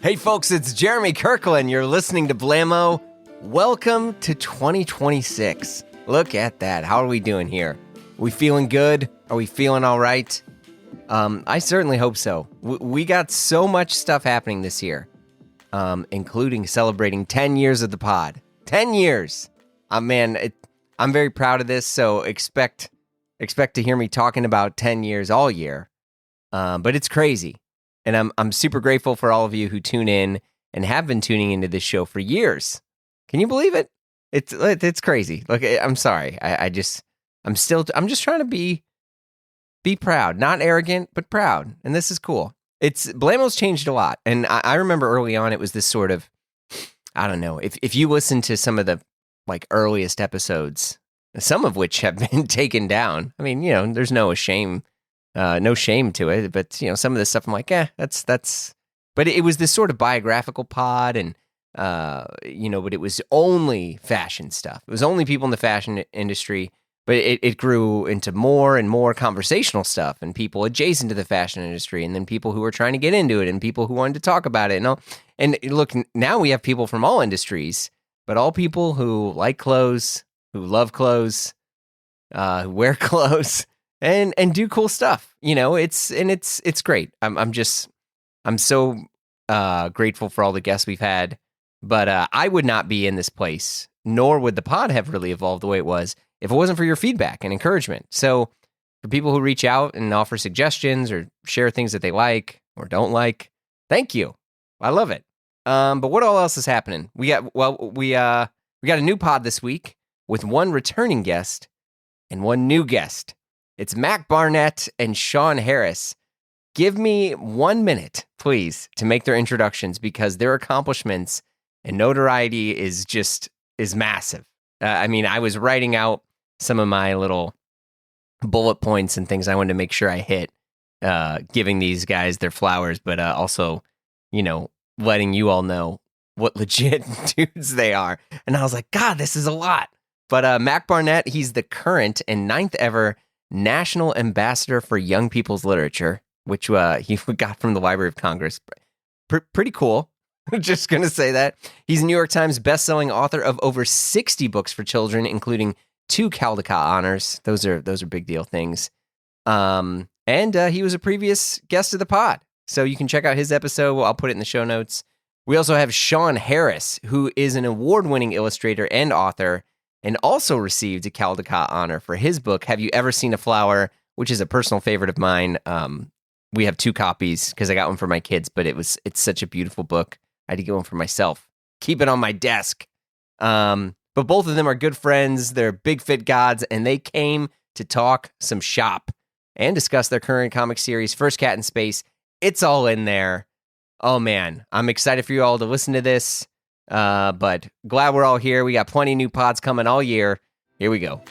Hey folks, it's Jeremy Kirkland. You're listening to Blammo. Welcome to 2026. Look at that. How are we doing here? We feeling good? Are we feeling all right? I certainly hope so. We got so much stuff happening this year, including celebrating 10 years of the pod. 10 years. Man, I'm very proud of this, so expect to hear me talking about 10 years all year. But it's crazy. And I'm super grateful for all of you who tune in and have been tuning into this show for years. Can you believe it? It's crazy. Look, I'm sorry. I'm just trying to be proud, not arrogant, but proud. And this is cool. Blammo's changed a lot. And I remember early on, it was this sort of, I don't know, if you listen to some of the like earliest episodes, some of which have been taken down. I mean, there's no shame to it, but some of this stuff I'm like, that's. But it was this sort of biographical pod, and but it was only fashion stuff. It was only people in the fashion industry, but it grew into more and more conversational stuff, and people adjacent to the fashion industry, and then people who were trying to get into it, and people who wanted to talk about it, and all. And look, now we have people from all industries, but all people who like clothes, who love clothes, who wear clothes. And do cool stuff, it's great. I'm so grateful for all the guests we've had, but I would not be in this place, nor would the pod have really evolved the way it was if it wasn't for your feedback and encouragement. So for people who reach out and offer suggestions or share things that they like or don't like, thank you. I love it. But what all else is happening? We got a new pod this week with one returning guest and one new guest. It's Mac Barnett and Shawn Harris. Give me 1 minute, please, to make their introductions because their accomplishments and notoriety is massive. I was writing out some of my little bullet points and things I wanted to make sure I hit, giving these guys their flowers, but also, letting you all know what legit dudes they are. And I was like, God, this is a lot. But Mac Barnett, he's the current and 9th ever National Ambassador for Young People's Literature, which he got from the Library of Congress. Pretty cool. Just going to say that. He's a New York Times bestselling author of over 60 books for children, including 2 Caldecott honors. Those are big deal things. And he was a previous guest of the pod. So you can check out his episode. I'll put it in the show notes. We also have Shawn Harris, who is an award-winning illustrator and author, and also received a Caldecott honor for his book, Have You Ever Seen a Flower?, which is a personal favorite of mine. We have 2 copies because I got one for my kids, but it's such a beautiful book. I had to get one for myself. Keep it on my desk. But both of them are good friends. They're big fit gods, and they came to talk some shop and discuss their current comic series, First Cat in Space. It's all in there. Oh, man. I'm excited for you all to listen to this. But glad we're all here. We got plenty of new pods coming all year. Here we go.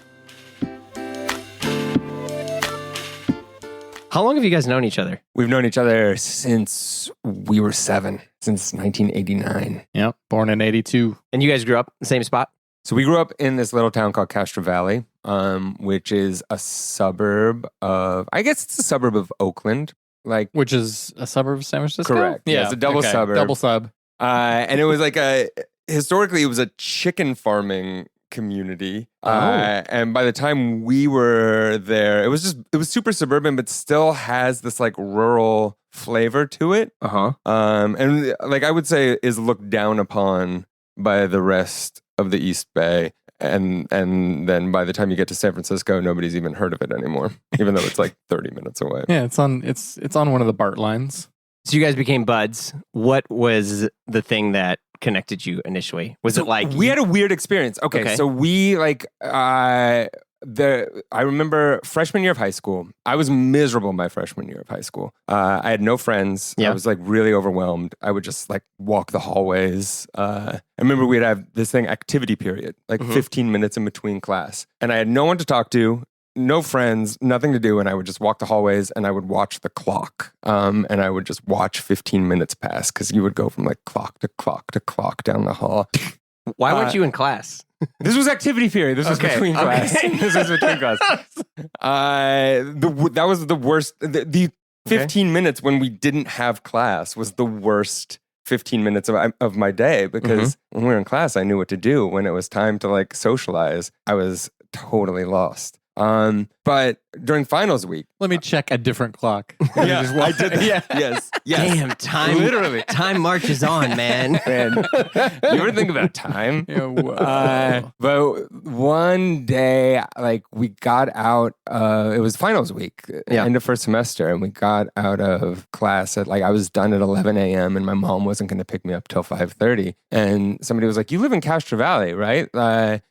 How long have you guys known each other? We've known each other since we were 7, since 1989. Yep, born in 82. And you guys grew up in the same spot? So we grew up in this little town called Castro Valley, which is a suburb of, I guess it's a suburb of Oakland. Which is a suburb of San Francisco? Correct. Yeah, it's a double suburb. Double sub. And it was historically, it was a chicken farming community. And by the time we were there, it was super suburban, but still has this rural flavor to it. Uh-huh. And I would say is looked down upon by the rest of the East Bay. And then by the time you get to San Francisco, nobody's even heard of it anymore, even though it's 30 minutes away. Yeah, it's on one of the BART lines. So you guys became buds. What was the thing that connected you initially? Was it we had a weird experience? Okay. So we I remember freshman year of high school. I was miserable my freshman year of high school. I had no friends. Yeah. I was really overwhelmed. I would just walk the hallways. I remember we'd have this thing, activity period, 15 minutes in between class. And I had no one to talk to, no friends, nothing to do. And I would just walk the hallways and I would watch the clock. And I would just watch 15 minutes pass because you would go from clock to clock to clock down the hall. Why weren't you in class? This was activity period. This was between class. This was between class. That was the worst. The 15 minutes when we didn't have class was the worst 15 minutes of my day because when we were in class, I knew what to do. When it was time to like socialize, I was totally lost. But during finals week, Let me check a different clock. yeah, I did that. Yeah. Yes. Damn, time Literally. time marches on, man. Man, you ever think about time? Yeah, whoa. But one day, like we got out, it was finals week, end of first semester, and we got out of class at like, I was done at 11 a.m. and my mom wasn't going to pick me up till 5:30. And somebody was like, you live in Castro Valley, right?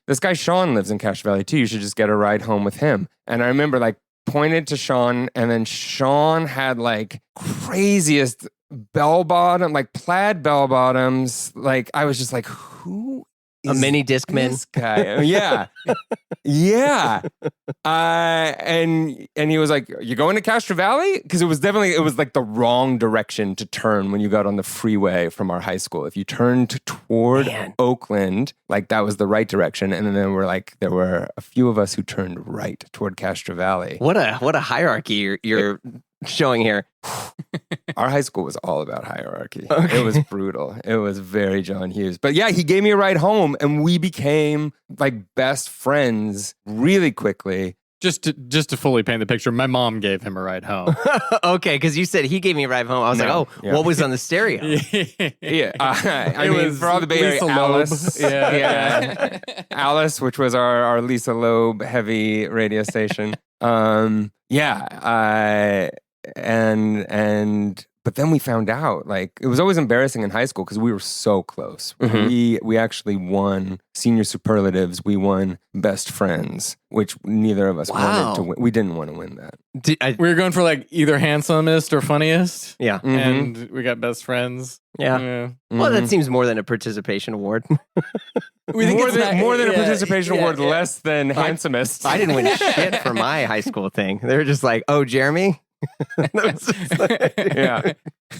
This guy Shawn lives in Castro Valley too. You should just get a ride home with him. And I remember like pointed to Shawn, and then Shawn had like craziest bell bottom, like plaid bell bottoms. Like I was just like, who A mini Discman. this guy? Yeah. Yeah. And he was like, you going to Castro Valley? Because it was like the wrong direction to turn when you got on the freeway from our high school. If you turned toward Oakland, like that was the right direction. And then there were a few of us who turned right toward Castro Valley. What a hierarchy you're showing here. Our high school was all about hierarchy. Okay. It was brutal. It was very John Hughes. But yeah, he gave me a ride home and we became like best friends really quickly. Just to fully paint the picture, my mom gave him a ride home. Okay, because you said he gave me a ride home. I was what was on the stereo? Yeah. I mean, for all the Bay Area, Lisa Alice. Loeb. Yeah. Alice, which was our Lisa Loeb heavy radio station. But then we found out, like, it was always embarrassing in high school because we were so close. We actually won senior superlatives. We won best friends, which neither of us wanted to win. We didn't want to win that. We were going for like either handsomest or funniest. Yeah. And we got best friends. Yeah. Well, that seems more than a participation award. We think more than a participation award, less than handsomest. I didn't win shit for my high school thing. They were just like, oh, Jeremy? Yeah.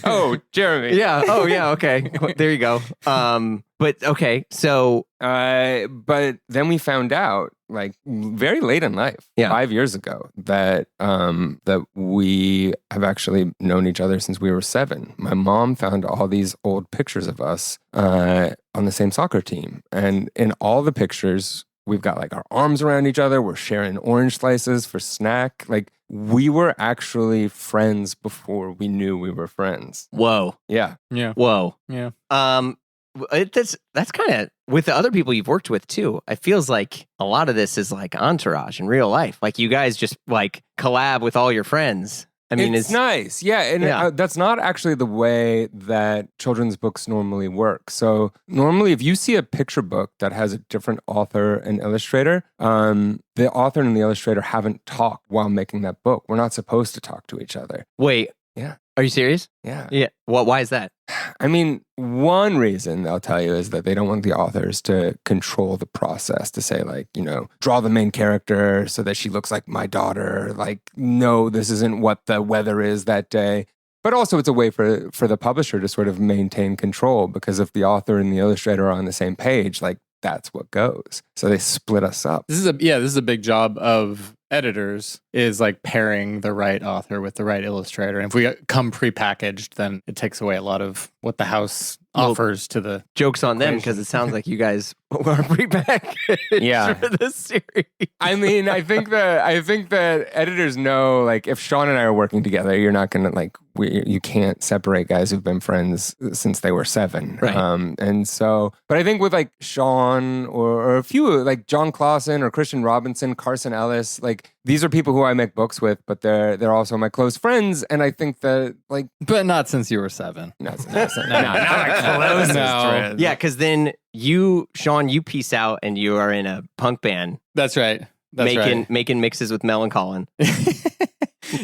Oh, Jeremy. Yeah. Oh, yeah. Okay. There you go. But okay. So, but then we found out, like very late in life, 5 years ago, that we have actually known each other since we were 7. My mom found all these old pictures of us on the same soccer team, and in all the pictures, we've got like our arms around each other. We're sharing orange slices for snack. Like we were actually friends before we knew we were friends. Whoa. Yeah. Yeah. Whoa. Yeah. That's kind of with the other people you've worked with too. It feels like a lot of this is like entourage in real life. Like you guys just like collab with all your friends. I mean, it's nice. Yeah. And that's not actually the way that children's books normally work. So normally if you see a picture book that has a different author and illustrator, the author and the illustrator haven't talked while making that book. We're not supposed to talk to each other. Wait. Yeah. Are you serious? Yeah. Yeah. Why is that? I mean, one reason they'll tell you is that they don't want the authors to control the process, to say like, draw the main character so that she looks like my daughter. Like, no, this isn't what the weather is that day. But also it's a way for the publisher to sort of maintain control, because if the author and the illustrator are on the same page, like that's what goes. So they split us up. This is a big job of editors, is like pairing the right author with the right illustrator. And if we come prepackaged, then it takes away a lot of what the house offers to the joke's on them, because it sounds like you guys were prepackaged for this series. I mean, I think that editors know, like, if Shawn and I are working together, you're not gonna you can't separate guys who've been friends since they were 7. Right. And so, but I think with like Shawn or a few like John Clausen or Christian Robinson, Carson Ellis, like these are people who I make books with, but they're also my close friends. And I think that like, but not since you were 7. Not my closest friends. Yeah, because then Shawn, you peace out and you are in a punk band. That's right. Making mixes with Mel and Colin.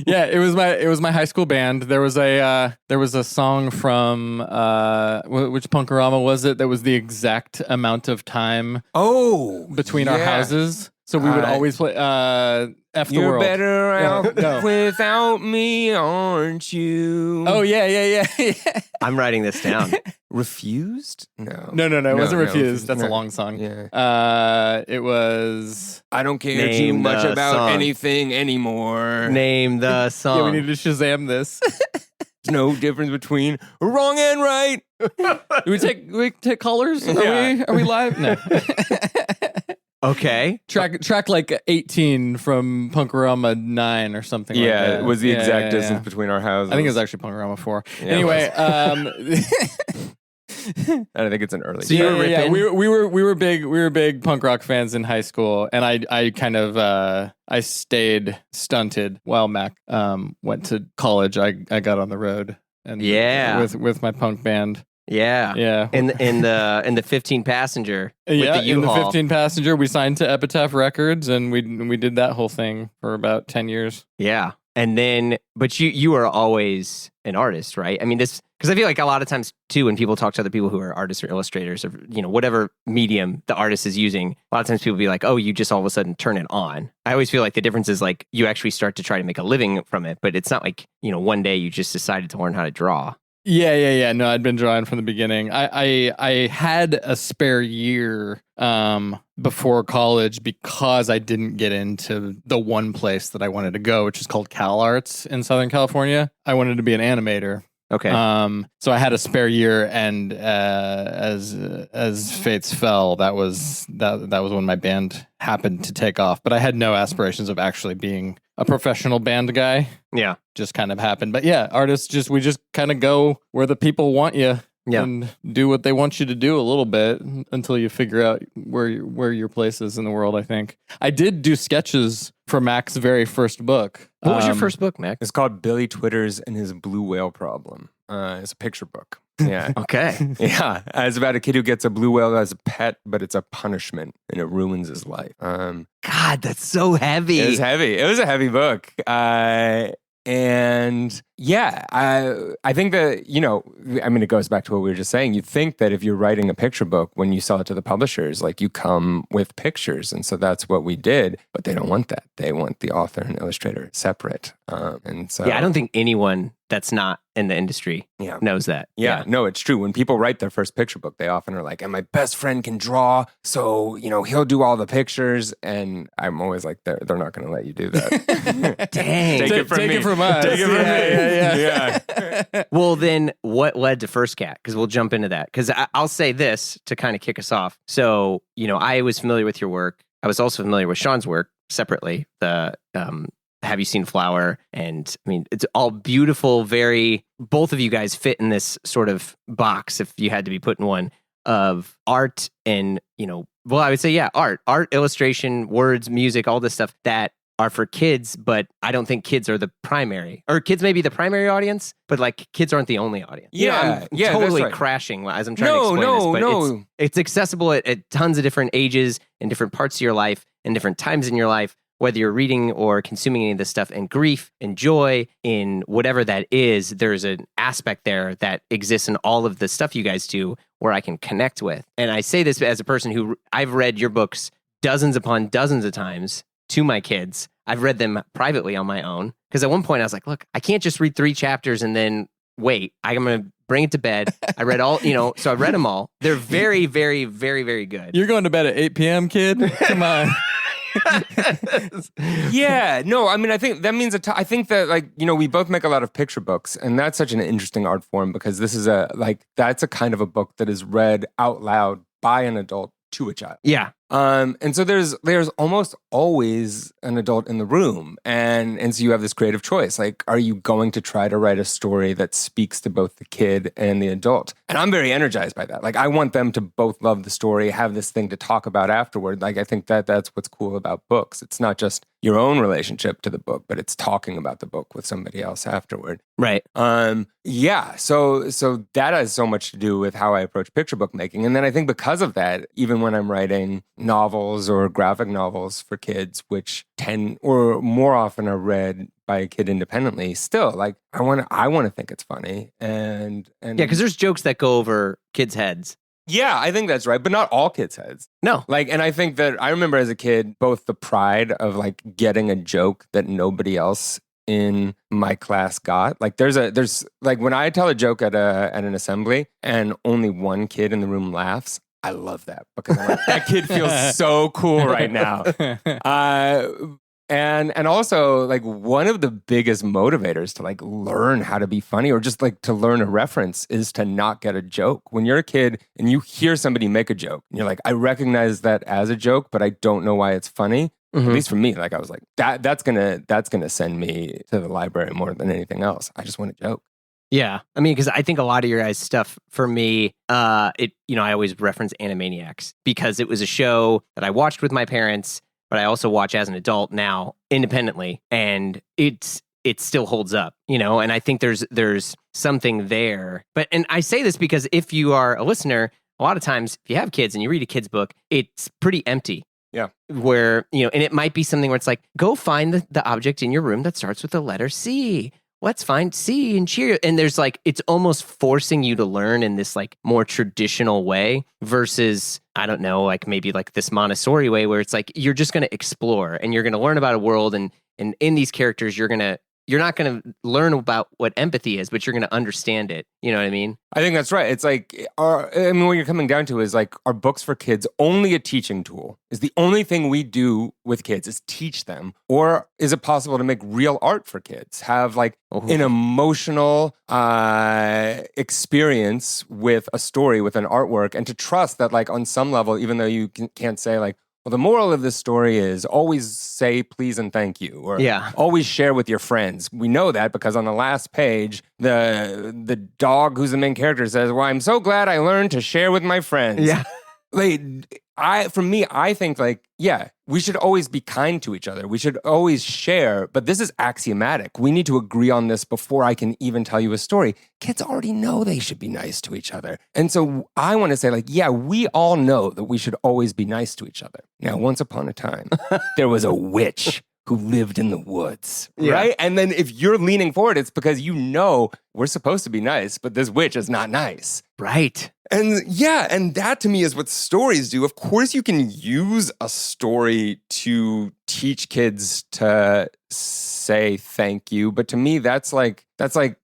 Yeah, it was my high school band. There was a song from which Punkorama was it? That was the exact amount of time between our houses. So we would always play F the You're World. better out without me, aren't you? Oh yeah. I'm writing this down. Refused? No. No, it wasn't Refused. That's a long song. Yeah. It was I don't care too much about anything anymore. Name the song. Yeah, we need to Shazam this. no difference between wrong and right. Do we take callers? Are we live? No. Okay. Track like 18 from Punkorama 9 or something like that. Yeah, it was the exact distance between our houses. I think it was actually Punkorama 4. Yeah, anyway, I think it's an early. So you were ripping? We were big punk rock fans in high school, and I kind of I stayed stunted while Mac went to college. I got on the road and with my punk band. Yeah. In the 15 passenger with the in the U-Haul. 15 passenger, we signed to Epitaph Records, and we did that whole thing for about 10 years. Yeah. And then, but you are always an artist, right? I mean, this, because I feel like a lot of times too, when people talk to other people who are artists or illustrators or, whatever medium the artist is using, a lot of times people be like, oh, you just all of a sudden turn it on. I always feel like the difference is like you actually start to try to make a living from it, but it's not like, one day you just decided to learn how to draw. Yeah. No, I'd been drawing from the beginning. I had a spare year before college because I didn't get into the one place that I wanted to go, which is called Cal Arts in Southern California. I wanted to be an animator. Okay. So I had a spare year, and as fates fell, that was when my band happened to take off. But I had no aspirations of actually being a professional band guy. Yeah, just kind of happened. But yeah, artists we just kind of go where the people want you. Yeah. And do what they want you to do a little bit until you figure out where your place is in the world, I think. I did do sketches for Mac's very first book. What was your first book, Mac? It's called Billy Twitters and His Blue Whale Problem. It's a picture book. Yeah. Okay. Yeah. It's about a kid who gets a blue whale as a pet, but it's a punishment and it ruins his life. God, that's so heavy. It was heavy. It was a heavy book. And yeah, I think that, it goes back to what we were just saying. You think that if you're writing a picture book, when you sell it to the publishers, like you come with pictures. And so that's what we did. But they don't want that. They want the author and illustrator separate. And so. Yeah, I don't think anyone that's not in the industry knows that. Yeah, no, it's true. When people write their first picture book, they often are like, and my best friend can draw, so, he'll do all the pictures. And I'm always like, they're not going to let you do that. Dang. Take it from us. Take it from me. Yeah. Well, then what led to First Cat? Because we'll jump into that. Because I'll say this to kind of kick us off. So, I was familiar with your work. I was also familiar with Shawn's work separately. The Have You Seen Flower? And I mean, it's all beautiful, both of you guys fit in this sort of box, if you had to be put in one, of art and, I would say, art, illustration, words, music, all this stuff that are for kids, but I don't think kids are the primary, or kids may be the primary audience, but like kids aren't the only audience. I'm totally right. crashing as I'm trying to explain this, but it's accessible at tons of different ages and different parts of your life and different times in your life, whether you're reading or consuming any of this stuff, and grief and joy in whatever that is, there's an aspect there that exists in all of the stuff you guys do where I can connect with. And I say this as a person who I've read your books dozens upon dozens of times to my kids. I've read them privately on my own. Because at one point I was like, look, I can't just read 3 chapters and then wait. I'm going to bring it to bed. I read all, so I read them all. They're very, very, very, very good. You're going to bed at 8 p.m., kid? Come on. Yeah, no, I mean, I think that means I think that we both make a lot of picture books, and that's such an interesting art form because this is that's a kind of a book that is read out loud by an adult to a child. Yeah. And so there's almost always an adult in the room. And so you have this creative choice. Like, are you going to try to write a story that speaks to both the kid and the adult? And I'm very energized by that. Like, I want them to both love the story, have this thing to talk about afterward. Like, I think that's what's cool about books. It's not just your own relationship to the book, but it's talking about the book with somebody else afterward. Right. Yeah. So that has so much to do with how I approach picture book making. And then I think because of that, even when I'm writing novels or graphic novels for kids, which tend or more often are read by a kid independently, still, like, I want to think it's funny. And because there's jokes that go over kids' heads. Yeah, I think that's right, but not all kids' heads. No. And I think that I remember as a kid, both the pride of like getting a joke that nobody else in my class got. Like there's like when I tell a joke at an assembly and only one kid in the room laughs, I love that because I'm like, that kid feels so cool right now. And also like one of the biggest motivators to like learn how to be funny or just like to learn a reference is to not get a joke. When you're a kid and you hear somebody make a joke and you're like, I recognize that as a joke, but I don't know why it's funny. At least for me, like I was like, that's gonna send me to the library more than anything else. I just want a joke. Yeah. I mean, because I think a lot of your guys' stuff for me, I always reference Animaniacs because it was a show that I watched with my parents, but I also watch as an adult now independently, and it still holds up, and I think there's something there. And I say this because if you are a listener, a lot of times if you have kids and you read a kid's book, it's pretty empty. Yeah. Where, and it might be something where it's like, go find the object in your room that starts with the letter C. Let's find C and cheer. And there's like, it's almost forcing you to learn in this like more traditional way versus, I don't know, like maybe like this Montessori way where it's like, you're just going to explore and you're going to learn about a world. And in these characters, you're not going to learn about what empathy is, but you're going to understand it. You know what I mean? I think that's right. It's like, what you're coming down to is like, are books for kids only a teaching tool? Is the only thing we do with kids is teach them? Or is it possible to make real art for kids? Have like an emotional experience with a story, with an artwork, and to trust that like on some level, even though you can't say like, well, the moral of this story is always say please and thank you, or always share with your friends. We know that because on the last page, the dog who's the main character says, well, I'm so glad I learned to share with my friends. Yeah. Like, I think like, yeah, we should always be kind to each other. We should always share, but this is axiomatic. We need to agree on this before I can even tell you a story. Kids already know they should be nice to each other. And so I want to say like, yeah, we all know that we should always be nice to each other. Now, once upon a time, there was a witch who lived in the woods, right? And then if you're leaning forward, it's because we're supposed to be nice, but this witch is not nice. Right. And that to me is what stories do. Of course, you can use a story to teach kids to say thank you, but to me, that's like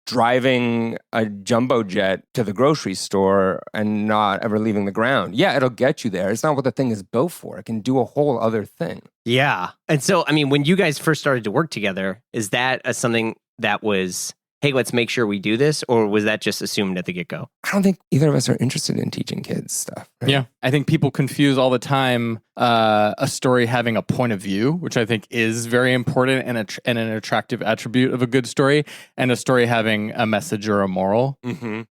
driving a jumbo jet to the grocery store and not ever leaving the ground. Yeah, it'll get you there. It's not what the thing is built for. It can do a whole other thing. Yeah. And so, I mean, when you guys first started to work together, is that something that was, hey, let's make sure we do this? Or was that just assumed at the get-go? I don't think either of us are interested in teaching kids stuff. Right? Yeah. I think people confuse all the time a story having a point of view, which I think is very important and an attractive attribute of a good story, and a story having a message or a moral. Mm-hmm.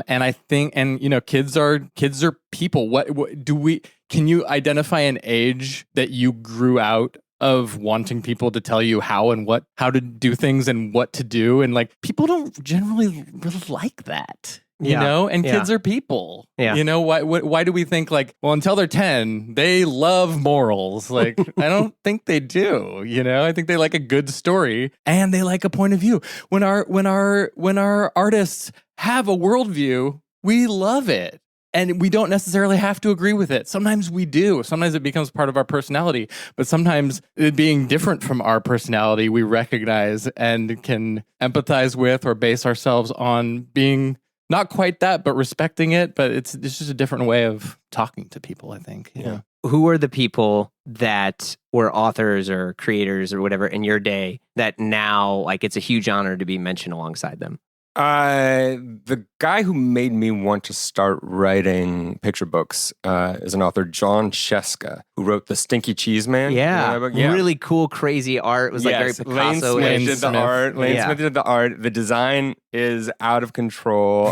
And I think, kids are people. Can you identify an age that you grew out of wanting people to tell you how to do things and what to do? And like, people don't generally really like that, and kids are people, why do we think like, well, until they're 10, they love morals? Like, I don't think they do, I think they like a good story and they like a point of view. When our artists have a worldview, we love it. And we don't necessarily have to agree with it. Sometimes we do. Sometimes it becomes part of our personality. But sometimes it being different from our personality, we recognize and can empathize with or base ourselves on being not quite that, but respecting it. But it's just a different way of talking to people, I think. Yeah. Who are the people that were authors or creators or whatever in your day that now, like, it's a huge honor to be mentioned alongside them? The guy who made me want to start writing picture books is an author, John Sheska, who wrote The Stinky Cheese Man. Yeah. Really cool, crazy art. It was like very Picasso. Lane Smith did the art. The design is out of control.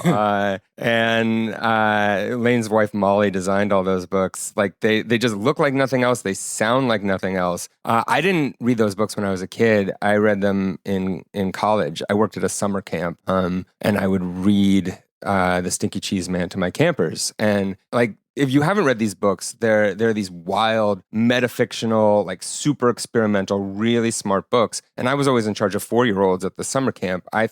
And Lane's wife, Molly, designed all those books. Like, they just look like nothing else. They sound like nothing else. I didn't read those books when I was a kid. I read them in college. I worked at a summer camp, and I would read The Stinky Cheese Man to my campers. And like, if you haven't read these books, they're these wild, metafictional, like super experimental, really smart books. And I was always in charge of 4-year-olds at the summer camp. I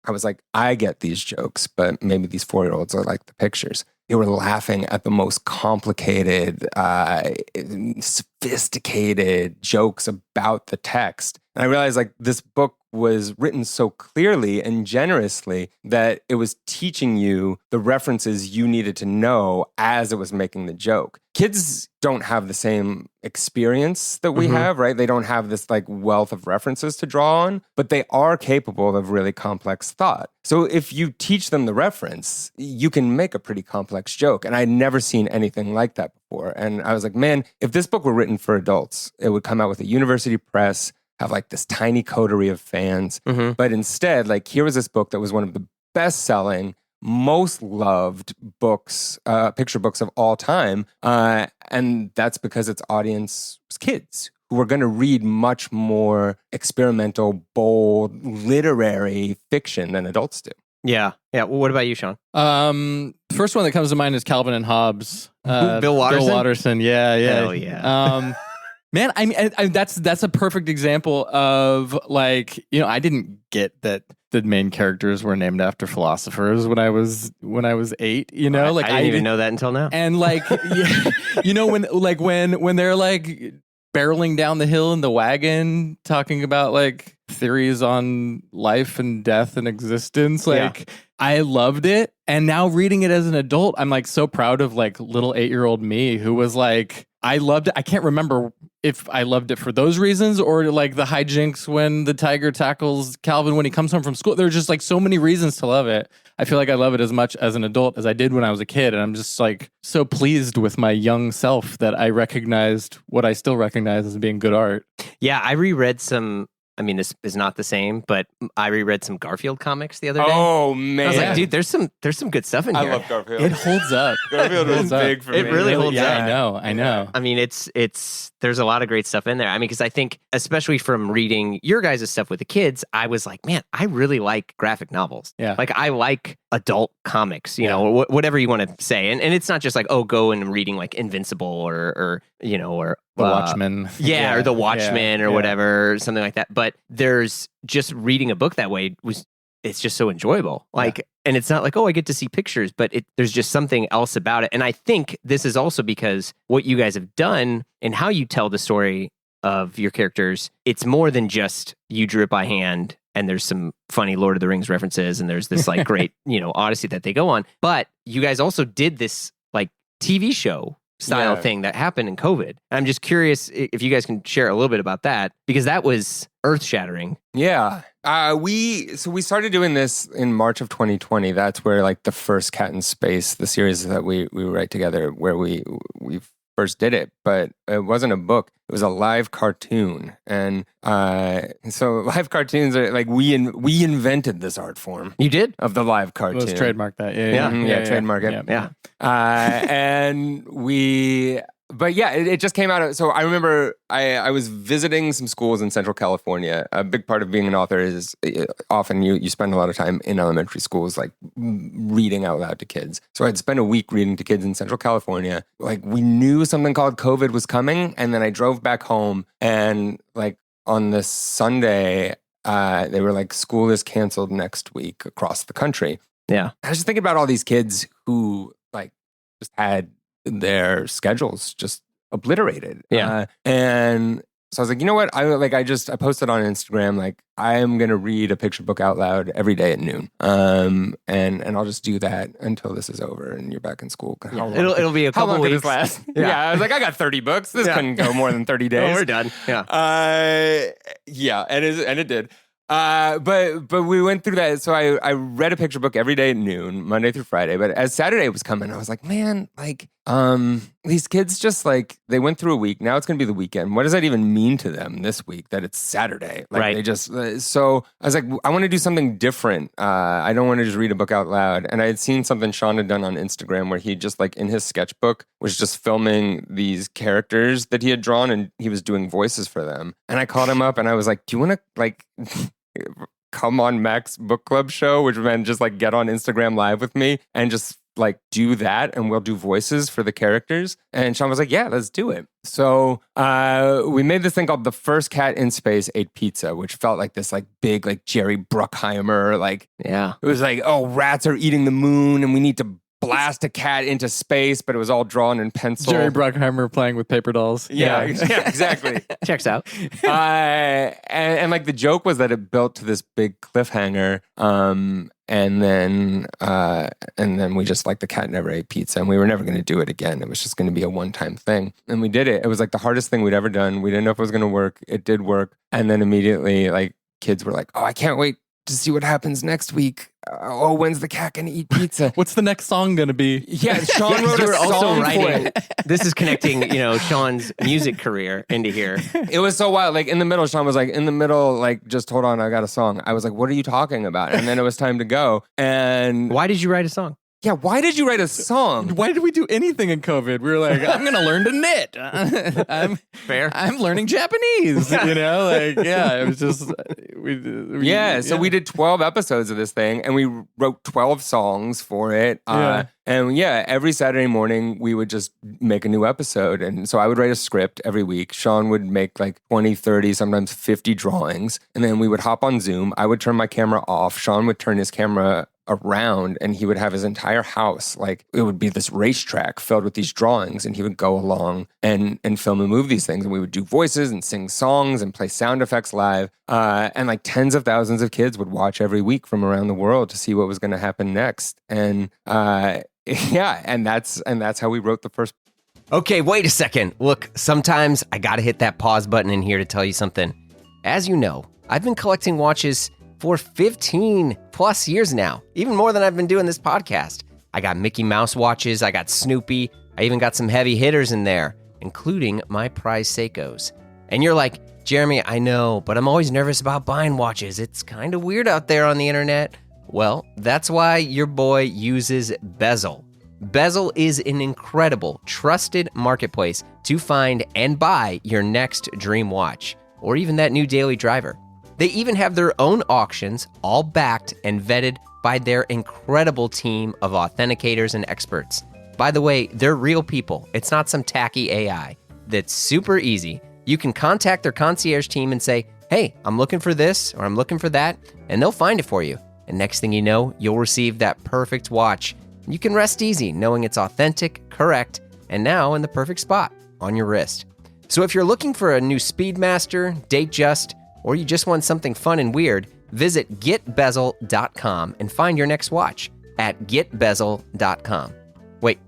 was like, I get these jokes, but maybe these 4-year-olds are like the pictures. They were laughing at the most complicated, sophisticated jokes about the text. And I realized like this book was written so clearly and generously that it was teaching you the references you needed to know as it was making the joke. Kids don't have the same experience that we have, right? They don't have this like wealth of references to draw on, but they are capable of really complex thought. So if you teach them the reference, you can make a pretty complex joke. And I'd never seen anything like that before. And I was like, man, if this book were written for adults, it would come out with a university press, have like this tiny coterie of fans. But instead, like here was this book that was one of the best-selling, most loved books, picture books of all time. And that's because its audience was kids who were going to read much more experimental, bold, literary fiction than adults do. Yeah. Well, what about you, Shawn? First one that comes to mind is Calvin and Hobbes. Bill Watterson? Bill Watterson, yeah. Hell yeah. Man, I mean, that's a perfect example of like, you know, I didn't get that the main characters were named after philosophers when I was 8. You know, like I didn't even know that until now. And like, yeah, you know, when they're like barreling down the hill in the wagon, talking about like theories on life and death and existence, like. Yeah. I loved it. And now reading it as an adult, I'm like so proud of like little 8-year-old me who was like, I loved it. I can't remember if I loved it for those reasons or like the hijinks when the tiger tackles Calvin when he comes home from school. There's just like so many reasons to love it. I feel like I love it as much as an adult as I did when I was a kid. And I'm just like so pleased with my young self that I recognized what I still recognize as being good art. Yeah, I reread some. I mean, this is not the same, but I reread some Garfield comics the other day. Oh man, I was like, dude, there's some good stuff in here. I love Garfield. It holds up. Garfield was big for me. It really holds up. I know. I mean, there's a lot of great stuff in there. I mean, because I think, especially from reading your guys' stuff with the kids, I was like, man, I really like graphic novels. Yeah. Like, I like adult comics, you know, whatever you want to say. And it's not just like, oh, go and reading like Invincible or you know, or The Watchmen. Yeah, or The Watchmen or whatever, something like that. But there's just reading a book that way it's just so enjoyable. Like, and it's not like, oh, I get to see pictures, but there's just something else about it. And I think this is also because what you guys have done and how you tell the story of your characters, it's more than just you drew it by hand and there's some funny Lord of the Rings references and there's this like great, you know, Odyssey that they go on. But you guys also did this like TV show style thing that happened in COVID. I'm just curious if you guys can share a little bit about that, because that was earth-shattering. Yeah. We started doing this in March of 2020. That's where like the first Cat in Space, the series that we write together, where we first did it, but it wasn't a book. It was a live cartoon. And so live cartoons are like, we invented this art form. You did? Of the live cartoon. Let's trademark that. Trademark it. Yeah. And but yeah, it just came out of, so I remember I was visiting some schools in Central California. A big part of being an author is often you spend a lot of time in elementary schools, like reading out loud to kids. So I'd spend a week reading to kids in Central California. Like we knew something called COVID was coming. And then I drove back home and like on this Sunday, they were like, school is canceled next week across the country. Yeah. I was just thinking about all these kids who like just had their schedules just obliterated. Yeah. And so I was like, you know what? I posted on Instagram, like, I am going to read a picture book out loud every day at noon. And I'll just do that until this is over and you're back in school. It'll be a couple weeks. Could this last? Yeah. I was like, I got 30 books. This couldn't go more than 30 days. Oh, we're done. Yeah. And it did. But we went through that. So I read a picture book every day at noon, Monday through Friday. But as Saturday was coming, I was like, man, like, these kids just like, they went through a week. Now it's going to be the weekend. What does that even mean to them this week that it's Saturday? Like right. They just, so I was like, I want to do something different. I don't want to just read a book out loud. And I had seen something Shawn had done on Instagram where he just like in his sketchbook was just filming these characters that he had drawn and he was doing voices for them. And I called him up and I was like, do you want to like come on Mac's book club show, which meant just like get on Instagram live with me and just like do that and we'll do voices for the characters. And Shawn was like, yeah, let's do it. So we made this thing called The First Cat in Space Ate Pizza, which felt like this like big like Jerry Bruckheimer, like, yeah, it was like, oh, rats are eating the moon and we need to blast a cat into space, but it was all drawn in pencil. Jerry Bruckheimer playing with paper dolls. Yeah, exactly. Checks out. And like the joke was that it built to this big cliffhanger. And then we just, like, the cat never ate pizza, and we were never going to do it again. It was just going to be a one-time thing. And we did it. It was like the hardest thing we'd ever done. We didn't know if it was going to work. It did work. And then immediately, like, kids were like, oh, I can't wait to see what happens next week. Oh, when's the cat going to eat pizza? What's the next song going to be? Yeah, Shawn wrote a song for it. This is connecting, Shawn's music career into here. It was so wild. Like, in the middle, Shawn was like, like, just hold on, I got a song. I was like, what are you talking about? And then it was time to go. And Why did you write a song? yeah, why did you write a song? Why did we do anything in COVID? We were like, I'm going to learn to knit. I'm learning Japanese. It was just So we did 12 episodes of this thing, and we wrote 12 songs for it. And every Saturday morning we would just make a new episode. And so I would write a script every week. Shawn would make like 20, 30, sometimes 50 drawings. And then we would hop on Zoom. I would turn my camera off. Shawn would turn his camera around, and he would have his entire house, like, it would be this racetrack filled with these drawings, and he would go along and film and move these things, and we would do voices and sing songs and play sound effects live, and like tens of thousands of kids would watch every week from around the world to see what was going to happen next. And and that's how we wrote the first. Okay, wait a second. Look, sometimes I gotta hit that pause button in here to tell you something. As you know, I've been collecting watches for 15 plus years now, even more than I've been doing this podcast. I got Mickey Mouse watches, I got Snoopy, I even got some heavy hitters in there, including my prize Seikos. And you're like, Jeremy, I know, but I'm always nervous about buying watches. It's kind of weird out there on the internet. Well, that's why your boy uses Bezel. Bezel is an incredible, trusted marketplace to find and buy your next dream watch, or even that new daily driver. They even have their own auctions, all backed and vetted by their incredible team of authenticators and experts. By the way, they're real people. It's not some tacky AI. That's super easy. You can contact their concierge team and say, hey, I'm looking for this or I'm looking for that, and they'll find it for you. And next thing you know, you'll receive that perfect watch. You can rest easy knowing it's authentic, correct, and now in the perfect spot on your wrist. So if you're looking for a new Speedmaster, Datejust, or you just want something fun and weird, visit getbezel.com and find your next watch at getbezel.com. Wait,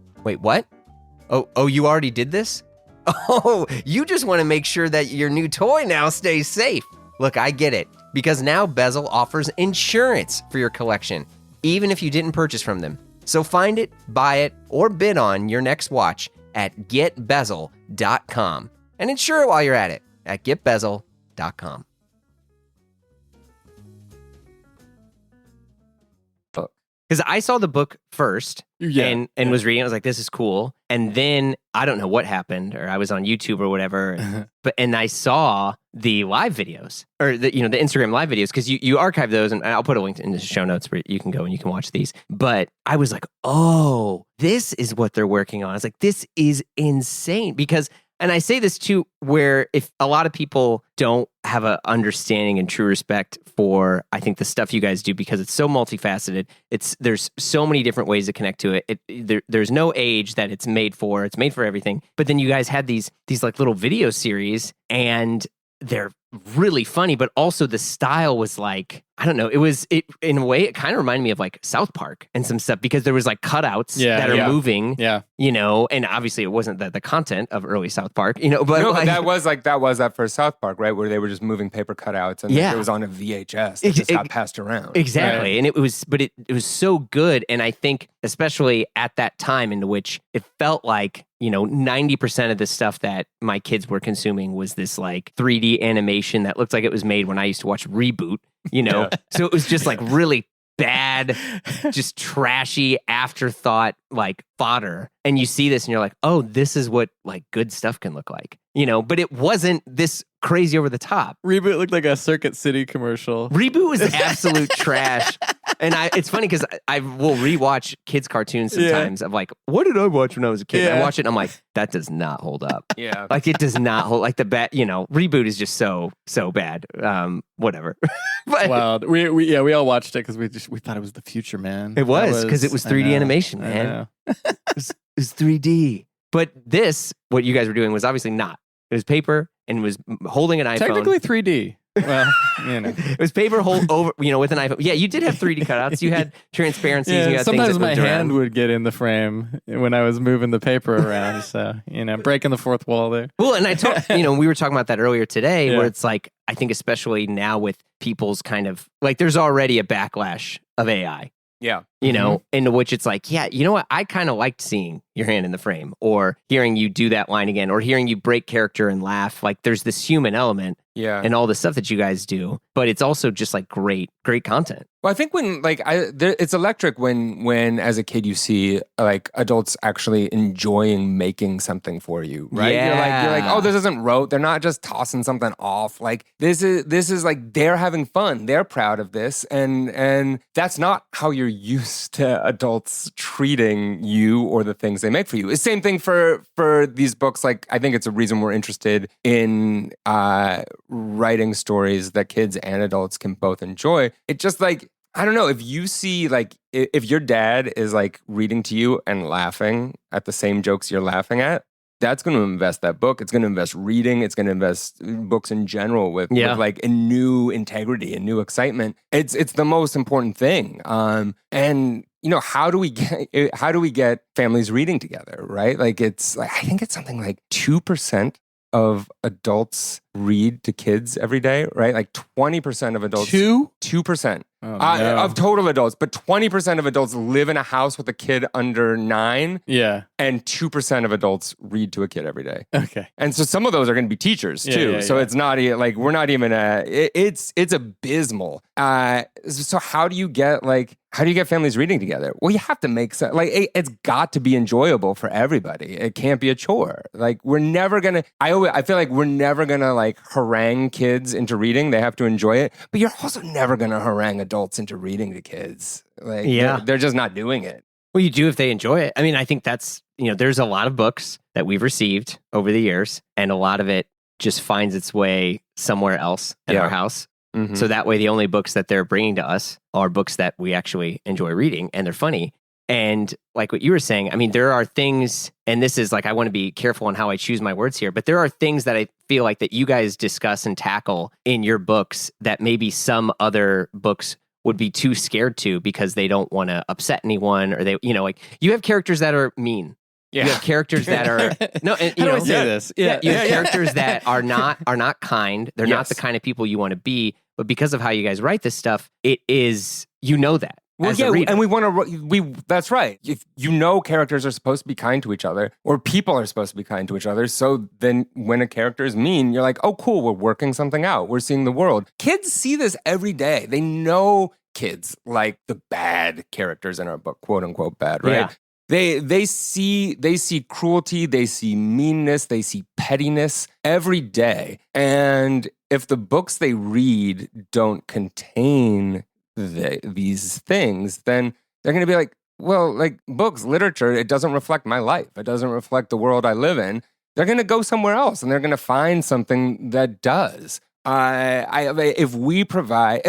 what? Oh, you already did this? Oh, you just want to make sure that your new toy now stays safe. Look, I get it, because now Bezel offers insurance for your collection, even if you didn't purchase from them. So find it, buy it, or bid on your next watch at getbezel.com and insure it while you're at it at getbezel.com. Because I saw the book first and was reading. I was like, this is cool. And then I don't know what happened, or I was on YouTube or whatever. And I saw the live videos, or the Instagram live videos, because you archive those, and I'll put a link in the show notes where you can go and you can watch these. But I was like, oh, this is what they're working on. I was like, this is insane. Because, and I say this too, where if a lot of people don't have an understanding and true respect for, I think, the stuff you guys do, because it's so multifaceted. There's so many different ways to connect to it. There's no age that it's made for. It's made for everything. But then you guys had these like little video series, and they're really funny, but also the style was like, I don't know, it in a way, it kind of reminded me of like South Park and some stuff, because there was like cutouts that are moving, and obviously it wasn't the content of early South Park, but but that was that first South Park, right, where they were just moving paper cutouts, and it was on a VHS that just got passed around. Exactly. Right? And it was so good. And I think especially at that time, in which it felt like 90% of the stuff that my kids were consuming was this like 3D animation that looked like it was made when I used to watch Reboot, So it was just like really bad, just trashy afterthought, like fodder. And you see this and you're like, oh, this is what like good stuff can look like, but it wasn't this crazy over the top. Reboot looked like a Circuit City commercial. Reboot was absolute trash. And it's funny because I will rewatch kids' cartoons sometimes of like, what did I watch when I was a kid? And I watch it and I'm like, that does not hold up. Yeah. Like it does not hold, like the reboot is just so bad. Whatever. But Wild. We all watched it because we thought it was the future, man. it was because it was 3D animation, I man. know. It was 3D. But what you guys were doing was obviously not. It was paper and was holding an iPhone. Technically 3D. Well, It was paper hold over, with an iPhone. Yeah, you did have 3D cutouts. You had transparencies. And you had sometimes things that my moved hand around. would get in the frame when I was moving the paper around. So, breaking the fourth wall there. Well, and I told, we were talking about that earlier today, Yeah. where it's like, I think especially now with people's kind of, like, there's already a backlash of AI. Yeah. Into which it's like, yeah, you know what? I kind of liked seeing your hand in the frame or hearing you do that line again or hearing you break character and laugh. Like there's this human element Yeah. and all the stuff that you guys do, but it's also just like great content. Well, I think when it's electric when as a kid you see like adults actually enjoying making something for you, right? Yeah. You're like, oh, this isn't rote. They're not just tossing something off. Like this is like they're having fun. They're proud of this, and that's not how you're used to adults treating you or the things they make for you. It's the same thing for these books. Like I think it's a reason we're interested in writing stories that kids and adults can both enjoy. It just like, I don't know, if you see like, if your dad is like reading to you and laughing at the same jokes you're laughing at, that's going to invest that book. It's going to invest reading. It's going to invest books in general with like a new integrity and new excitement. It's the most important thing. And how do we get families reading together, right? Like I think it's something like 2% of adults read to kids every day, right? Like 20% of adults. 2%. Oh, no. Of total adults, but 20% of adults live in a house with a kid under 9. Yeah. And 2% of adults read to a kid every day. Okay. And so some of those are going to be teachers too. Yeah, so yeah. it's not like we're not even it's abysmal. So how do you get families reading together? Well, you have to make it's got to be enjoyable for everybody. It can't be a chore. Like we're never going to I feel like we're never going to like harangue kids into reading. They have to enjoy it. But you're also never going to harangue adults into reading to kids. Like they're just not doing it. Well, you do if they enjoy it. I mean, I think that's, there's a lot of books that we've received over the years, and a lot of it just finds its way somewhere else in our house. Mm-hmm. So that way, the only books that they're bringing to us are books that we actually enjoy reading, and they're funny. And like what you were saying, I mean, there are things, and this is like, I want to be careful on how I choose my words here, but there are things that I feel like that you guys discuss and tackle in your books that maybe some other books would be too scared to because they don't want to upset anyone, or they, like you have characters that are mean. Yeah. You have characters that are no, and, How do I say this? Yeah. you have characters that are not kind. They're not Yes. the kind of people you want to be. But because of how you guys write this stuff, it is that. Well, as a reader. and we want to. That's right. If characters are supposed to be kind to each other, or people are supposed to be kind to each other, so then when a character is mean, you're like, oh, cool, we're working something out. We're seeing the world. Kids see this every day. They know kids like the bad characters in our book, quote unquote bad, right? Yeah. They see cruelty, they see meanness, they see pettiness every day, and if the books they read don't contain these things, then they're going to be like, well, like books, literature, it doesn't reflect my life. It doesn't reflect the world I live in. They're going to go somewhere else and they're going to find something that does. If we provide,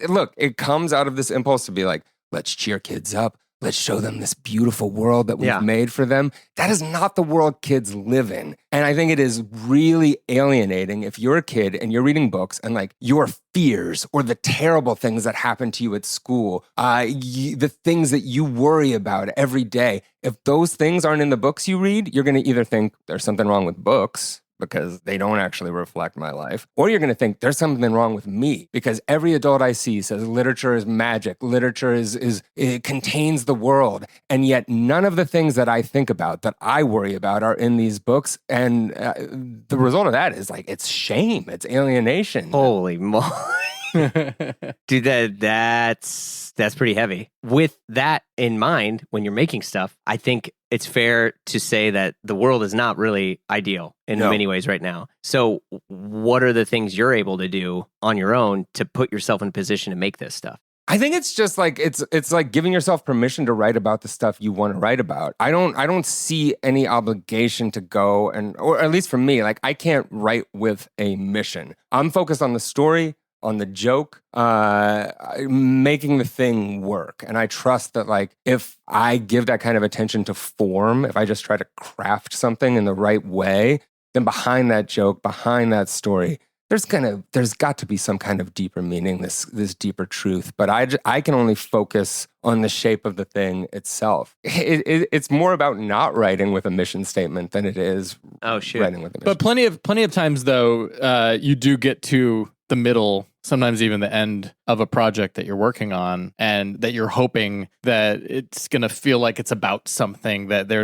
look, it comes out of this impulse to be like, let's cheer kids up. Let's show them this beautiful world that we've made for them. That is not the world kids live in. And I think it is really alienating if you're a kid and you're reading books and like your fears or the terrible things that happen to you at school, the things that you worry about every day, if those things aren't in the books you read, you're going to either think there's something wrong with books because they don't actually reflect my life, or you're going to think there's something wrong with me because every adult I see says literature is magic, literature it contains the world, and yet none of the things that I think about, that I worry about, are in these books, and the result of that is like it's shame, it's alienation. Holy moly. Dude, that's pretty heavy. With that in mind, when you're making stuff, I think it's fair to say that the world is not really ideal in many ways right now. So what are the things you're able to do on your own to put yourself in a position to make this stuff? I think it's just like it's like giving yourself permission to write about the stuff you want to write about. I don't see any obligation to go or at least for me, like I can't write with a mission. I'm focused on the story, on the joke, making the thing work. And I trust that like if I give that kind of attention to form, if I just try to craft something in the right way, then behind that joke, behind that story, there's got to be some kind of deeper meaning, this deeper truth. But I can only focus on the shape of the thing itself. It's more about not writing with a mission statement than it is writing with a mission. But plenty of times though, you do get to the middle, sometimes even the end of a project that you're working on, and that you're hoping that it's going to feel like it's about something, that there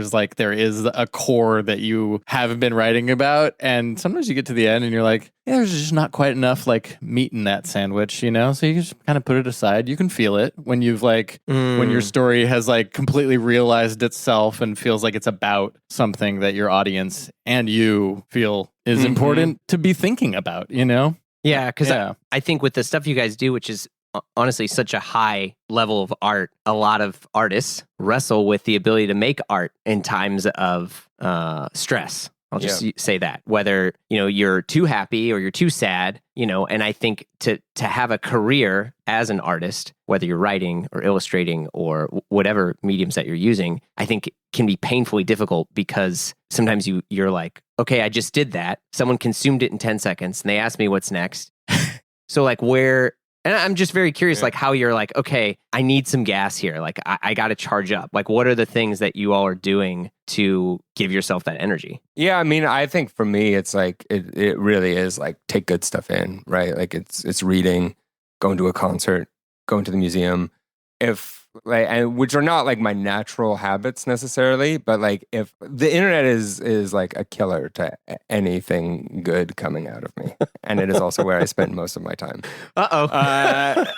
is a core that you have been writing about. And sometimes you get to the end and you're like, yeah, there's just not quite enough like meat in that sandwich, you know? So you just kind of put it aside. You can feel it when you've like, when your story has like completely realized itself and feels like it's about something that your audience and you feel is important to be thinking about, you know? Yeah, because I think with the stuff you guys do, which is honestly such a high level of art, a lot of artists wrestle with the ability to make art in times of stress. I'll just say that, whether, you know, you're too happy or you're too sad, you know, and I think to have a career as an artist, whether you're writing or illustrating or whatever mediums that you're using, I think can be painfully difficult because sometimes you're like, okay, I just did that. Someone consumed it in 10 seconds and they asked me what's next. So like and I'm just very curious, like how you're like, okay, I need some gas here. Like I got to charge up. Like what are the things that you all are doing to give yourself that energy? Yeah, I mean, I think for me, it's like, it really is like take good stuff in, right? Like it's reading, going to a concert, going to the museum, which are not like my natural habits necessarily, but like if the internet is like a killer to anything good coming out of me, and it is also where I spend most of my time.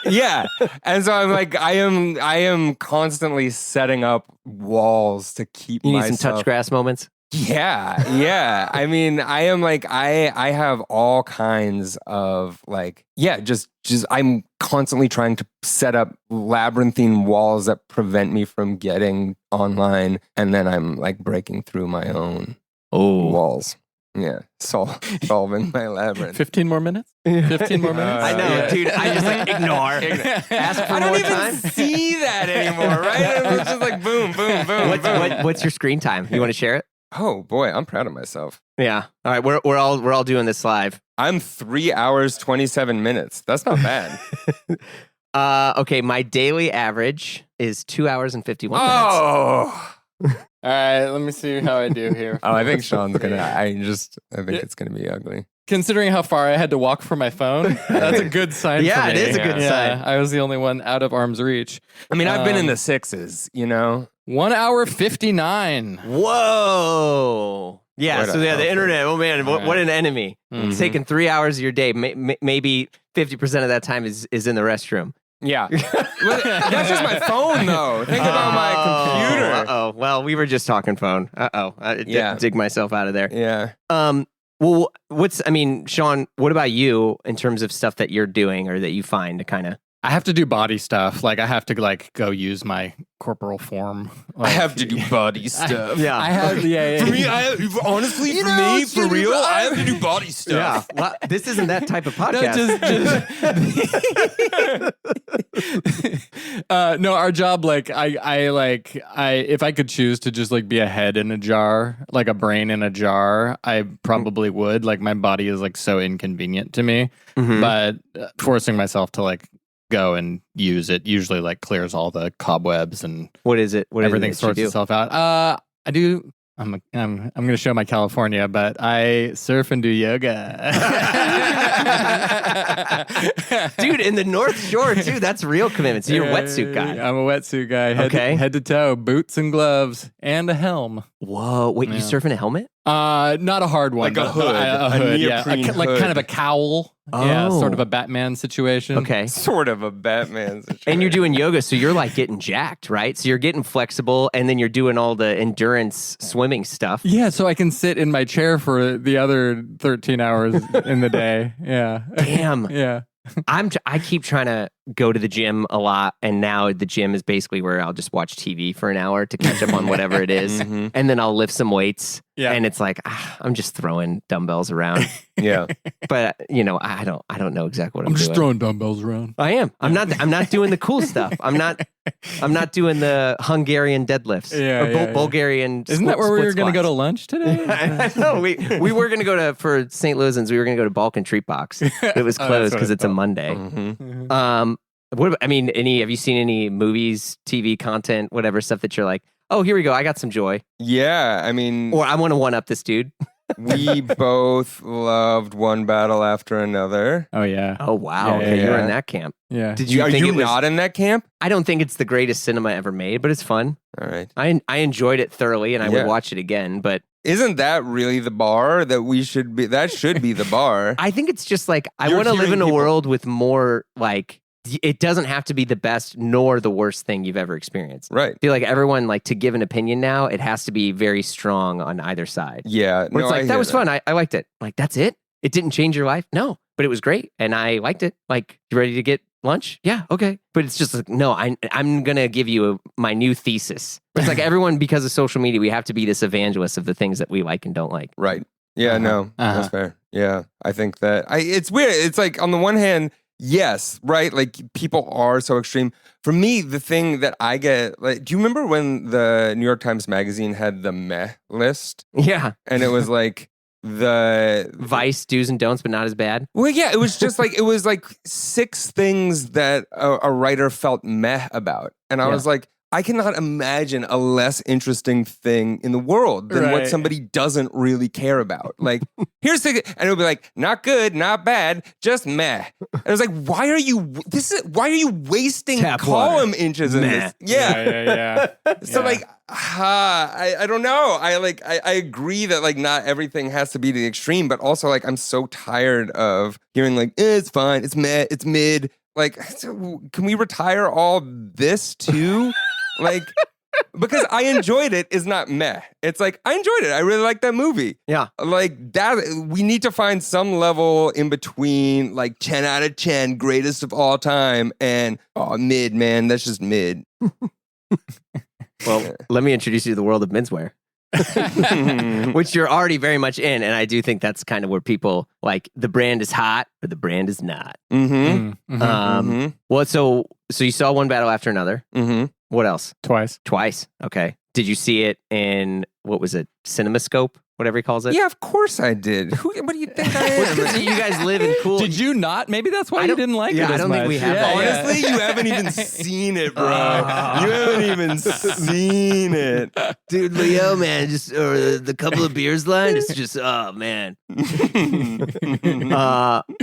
Yeah, and so I'm like I am constantly setting up walls to keep you need myself. Some touch grass moments. Yeah. I mean, I am like, I have all kinds of like, just I'm constantly trying to set up labyrinthine walls that prevent me from getting online. And then I'm like breaking through my own walls. Yeah. Solving my labyrinth. 15 more minutes? 15 more minutes? I know, dude. I just like ignore. Ask for I don't more even time. see that anymore, right? It's just like boom, boom, boom. What's your screen time? You want to share it? Oh boy, I'm proud of myself. Yeah. All right, we're all doing this live. I'm 3 hours 27 minutes. That's not bad. Okay, my daily average is 2 hours and 51 minutes. Oh. All right, let me see how I do here. I think Shawn's gonna. I think it's gonna be ugly. Considering how far I had to walk for my phone, that's a good sign. Yeah, for me. it is a good sign. I was the only one out of arm's reach. I mean, I've been in the sixes, you know. 1 hour 59. Whoa. Yeah, so the internet, oh man, what an enemy. Mm-hmm. It's taking 3 hours of your day. Maybe 50% of that time is in the restroom. Yeah. That's just my phone, though. Think about my computer. Uh-oh. Well, we were just talking phone. I dig myself out of there. Yeah. Well, Shawn, what about you in terms of stuff that you're doing or that you find to kind of... I have to do body stuff. Like I have to like go use my corporal form. Like, I have to do body stuff. I have. Yeah. For me, honestly, for real, I have to do body stuff. Yeah. Well, this isn't that type of podcast. No, our job, like I if I could choose to just like be a head in a jar, like a brain in a jar, I probably would. Like my body is like so inconvenient to me, but forcing myself to like go and use it usually like clears all the cobwebs and what is it? Everything sorts itself out. I do. I'm going to show my California, but I surf and do yoga. Dude, in the North Shore too. That's real commitment. So you're a wetsuit guy. I'm a wetsuit guy. Head to toe, boots and gloves, and a helm. Whoa! Wait, you surf in a helmet? Not a hard one, like a hood, a hood, yeah, hood. Like kind of a cowl. Oh. Yeah, sort of a Batman situation. Okay, sort of a Batman situation. And you're doing yoga, so you're like getting jacked, right? So you're getting flexible, and then you're doing all the endurance swimming stuff. Yeah, so I can sit in my chair for the other 13 hours in the day. Yeah. Damn. Yeah. I keep trying to go to the gym a lot, and now the gym is basically where I'll just watch TV for an hour to catch up on whatever it is, and then I'll lift some weights. Yeah. And it's like I'm just throwing dumbbells around. Yeah. But I don't know exactly what I'm just doing. throwing dumbbells around. I am. I'm not doing the cool stuff. I'm not doing the Hungarian deadlifts or Bulgarian. Isn't that where we were going to go to lunch today? No, we were going to go for St. Louisans. We were going to go to Balkan Treat Box. It was closed because it's a Monday. What about, have you seen any movies, TV content, whatever stuff that you're like, oh, here we go, I got some joy. Yeah, or I want to one up this dude. We both loved One Battle After Another. Oh yeah. Oh wow. Yeah, Okay, you're in that camp. Yeah. Did you Are think you it was not in that camp? I don't think it's the greatest cinema ever made, but it's fun. All right. I enjoyed it thoroughly, and I would watch it again. But isn't that really the bar that we should be? That should be the bar. I think it's just like I You're want to live in hearing a people- world with more like. It doesn't have to be the best nor the worst thing you've ever experienced. Right. I feel like everyone, like, to give an opinion now, it has to be very strong on either side. Yeah. Where it's like, that was fun. I liked it. Like, that's it? It didn't change your life? No, but it was great. And I liked it. Like, you ready to get lunch? Yeah, okay. But it's just like, no, I'm going to give you my new thesis. It's like everyone, because of social media, we have to be this evangelist of the things that we like and don't like. Right. Yeah, no, that's fair. Yeah, I think that it's weird. It's like, on the one hand, yes, right? Like, people are so extreme. For me, the thing that I get, like, do you remember when the New York Times Magazine had the meh list? Yeah. And it was like the Vice, do's and don'ts, but not as bad. Well, yeah, it was just like, it was like 6 things that a writer felt meh about. And I was like, I cannot imagine a less interesting thing in the world than what somebody doesn't really care about. Like, here's the, and it'll be like, not good, not bad, just meh. And I was like, why are you wasting column inches in this? Yeah. So like, I don't know. I agree that like not everything has to be to the extreme, but also like I'm so tired of hearing like, it's fine, it's meh, it's mid. Like, so can we retire all this too? Like, because I enjoyed it is not meh. It's like, I enjoyed it. I really like that movie. Yeah. Like that, we need to find some level in between like 10 out of 10, greatest of all time, and mid, man, that's just mid. Well, let me introduce you to the world of menswear. Which you're already very much in, and I do think that's kind of where people like the brand is hot or the brand is not. Well, so you saw One Battle After Another. What else? Twice. Okay. Did you see it in, what was it, CinemaScope? Whatever he calls it? Yeah, of course I did. What do you think I am? Because you guys live in cool. Did you not? Maybe that's why you didn't like it. I don't think we have. Honestly, you haven't even seen it, bro. You haven't even seen it. Dude, Leo, man, just the couple of beers line, it's just, oh, man.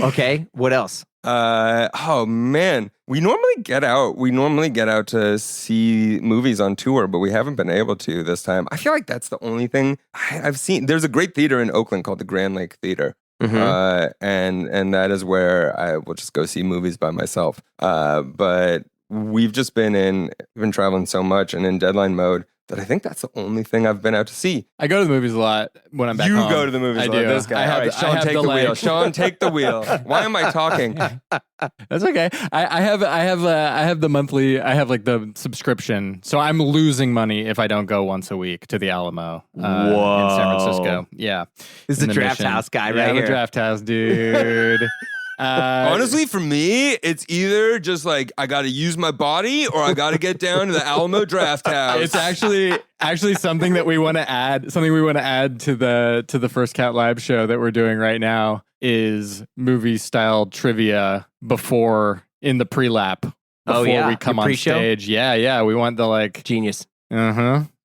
Okay, what else? Oh man, we normally get out to see movies on tour, but we haven't been able to this time. I feel like that's the only thing I've seen. There's a great theater in Oakland called the Grand Lake Theater. And that is where I will just go see movies by myself. But we've just been traveling so much and in deadline mode that I think that's the only thing I've been out to see. I go to the movies a lot when I'm back home. You go to the movies I a lot. do. This guy. All right, Shawn, take the wheel. Shawn, take the wheel. Why am I talking? That's okay. I have the monthly. I have like the subscription, so I'm losing money if I don't go once a week to the Alamo in San Francisco. Yeah, This is the Draft House guy right here. The Draft House dude. Honestly, for me, it's either just like I got to use my body or I got to get down to the Alamo Draft House. It's actually something that we want to add. Something we want to add to the First Cat Live show that we're doing right now is movie style trivia before in the pre-lap before we come on stage. Yeah. We want the like genius.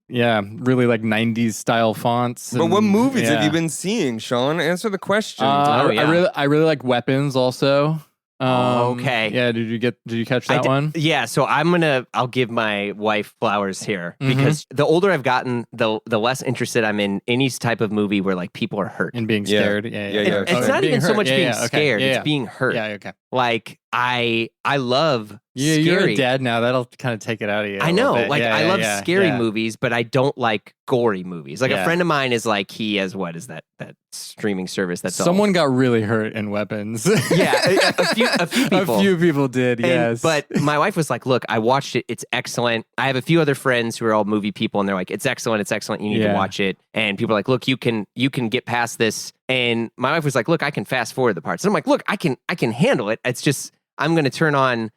Yeah, really like 90s style fonts. But what movies have you been seeing, Shawn? Answer the question. I really like Weapons also. Okay. Yeah, did you catch that one? Yeah, so I'll give my wife flowers here because the older I've gotten, the less interested I'm in any type of movie where like people are hurt. And being scared. Yeah. It's not even so much being scared, it's being hurt. Yeah, okay. Like I love Yeah, scary. you're a dad now. That'll kind of take it out of you. I know. Like, Yeah, I love yeah, scary yeah. movies, but I don't like gory movies. Like, a Yeah. friend of mine is like, he has, what is that streaming service that's Someone got really hurt in Weapons. Yeah, a few people. A few people did, yes. But my wife was like, look, I watched it. It's excellent. I have a few other friends who are all movie people, and they're like, it's excellent. It's excellent. You need to watch it. And people are like, look, you can get past this. And my wife was like, look, I can fast forward the parts. And I'm like, look, I can handle it. It's just, I'm going to turn on,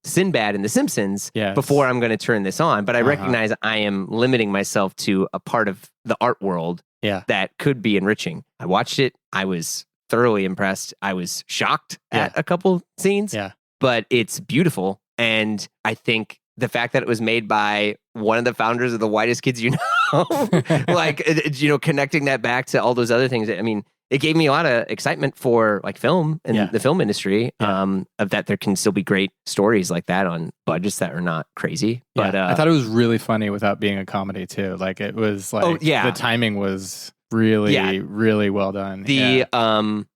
Sinbad and The Simpsons before I'm going to turn this on. But I recognize I am limiting myself to a part of the art world that could be enriching. I watched it. I was thoroughly impressed. I was shocked at a couple scenes, but it's beautiful. And I think the fact that it was made by one of the founders of the Whitest Kids You Know, like, connecting that back to all those other things. I mean, it gave me a lot of excitement for like film and the film industry, of that there can still be great stories like that on budgets that are not crazy. But I thought it was really funny without being a comedy too. Like, it was like, the timing was really, really well done.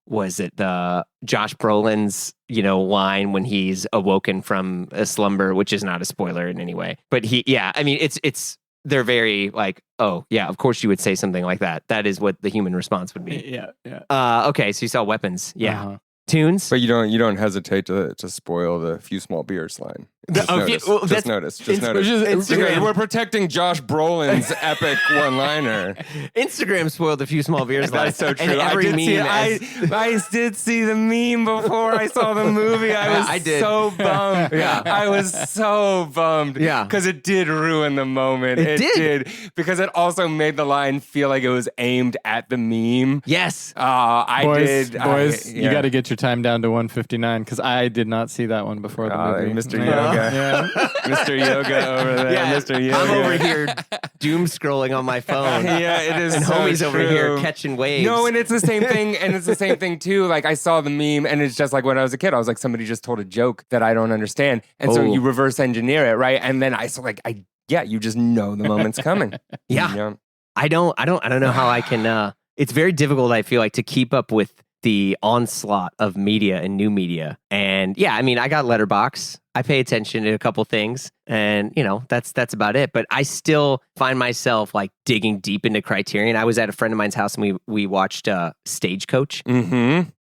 Was it the Josh Brolin's, line when he's awoken from a slumber, which is not a spoiler in any way, but they're very like, oh yeah, of course you would say something like that. That is what the human response would be. Yeah. Okay, so you saw Weapons. Yeah. Tunes. But you don't hesitate to spoil the few small beers line. Just notice. Instagram. We're protecting Josh Brolin's epic one-liner. Instagram spoiled a few small beers. That's so true. And every I did see the meme before I saw the movie. I was so bummed. I was so bummed. Yeah. Because it did ruin the moment. It did. Because it also made the line feel like it was aimed at the meme. Yes. Boys, you got to get your time down to 1:59 because I did not see that one before the movie. Mr. Yoga. Mr. Yoga over there. Yeah, Mr. Yoga. I'm over here doom scrolling on my phone. It is. And so homie's true. over here catching waves. No, and it's the same thing. And it's the same thing too. Like, I saw the meme, and it's just like when I was a kid, I was like, somebody just told a joke that I don't understand, and so you reverse engineer it, right? And then you just know the moment's coming. Yeah. I don't know how I can. It's very difficult, I feel like, to keep up with the onslaught of media and new media. And I got Letterboxd. I pay attention to a couple things, and that's about it. But I still find myself like digging deep into Criterion. I was at a friend of mine's house, and we watched Stagecoach,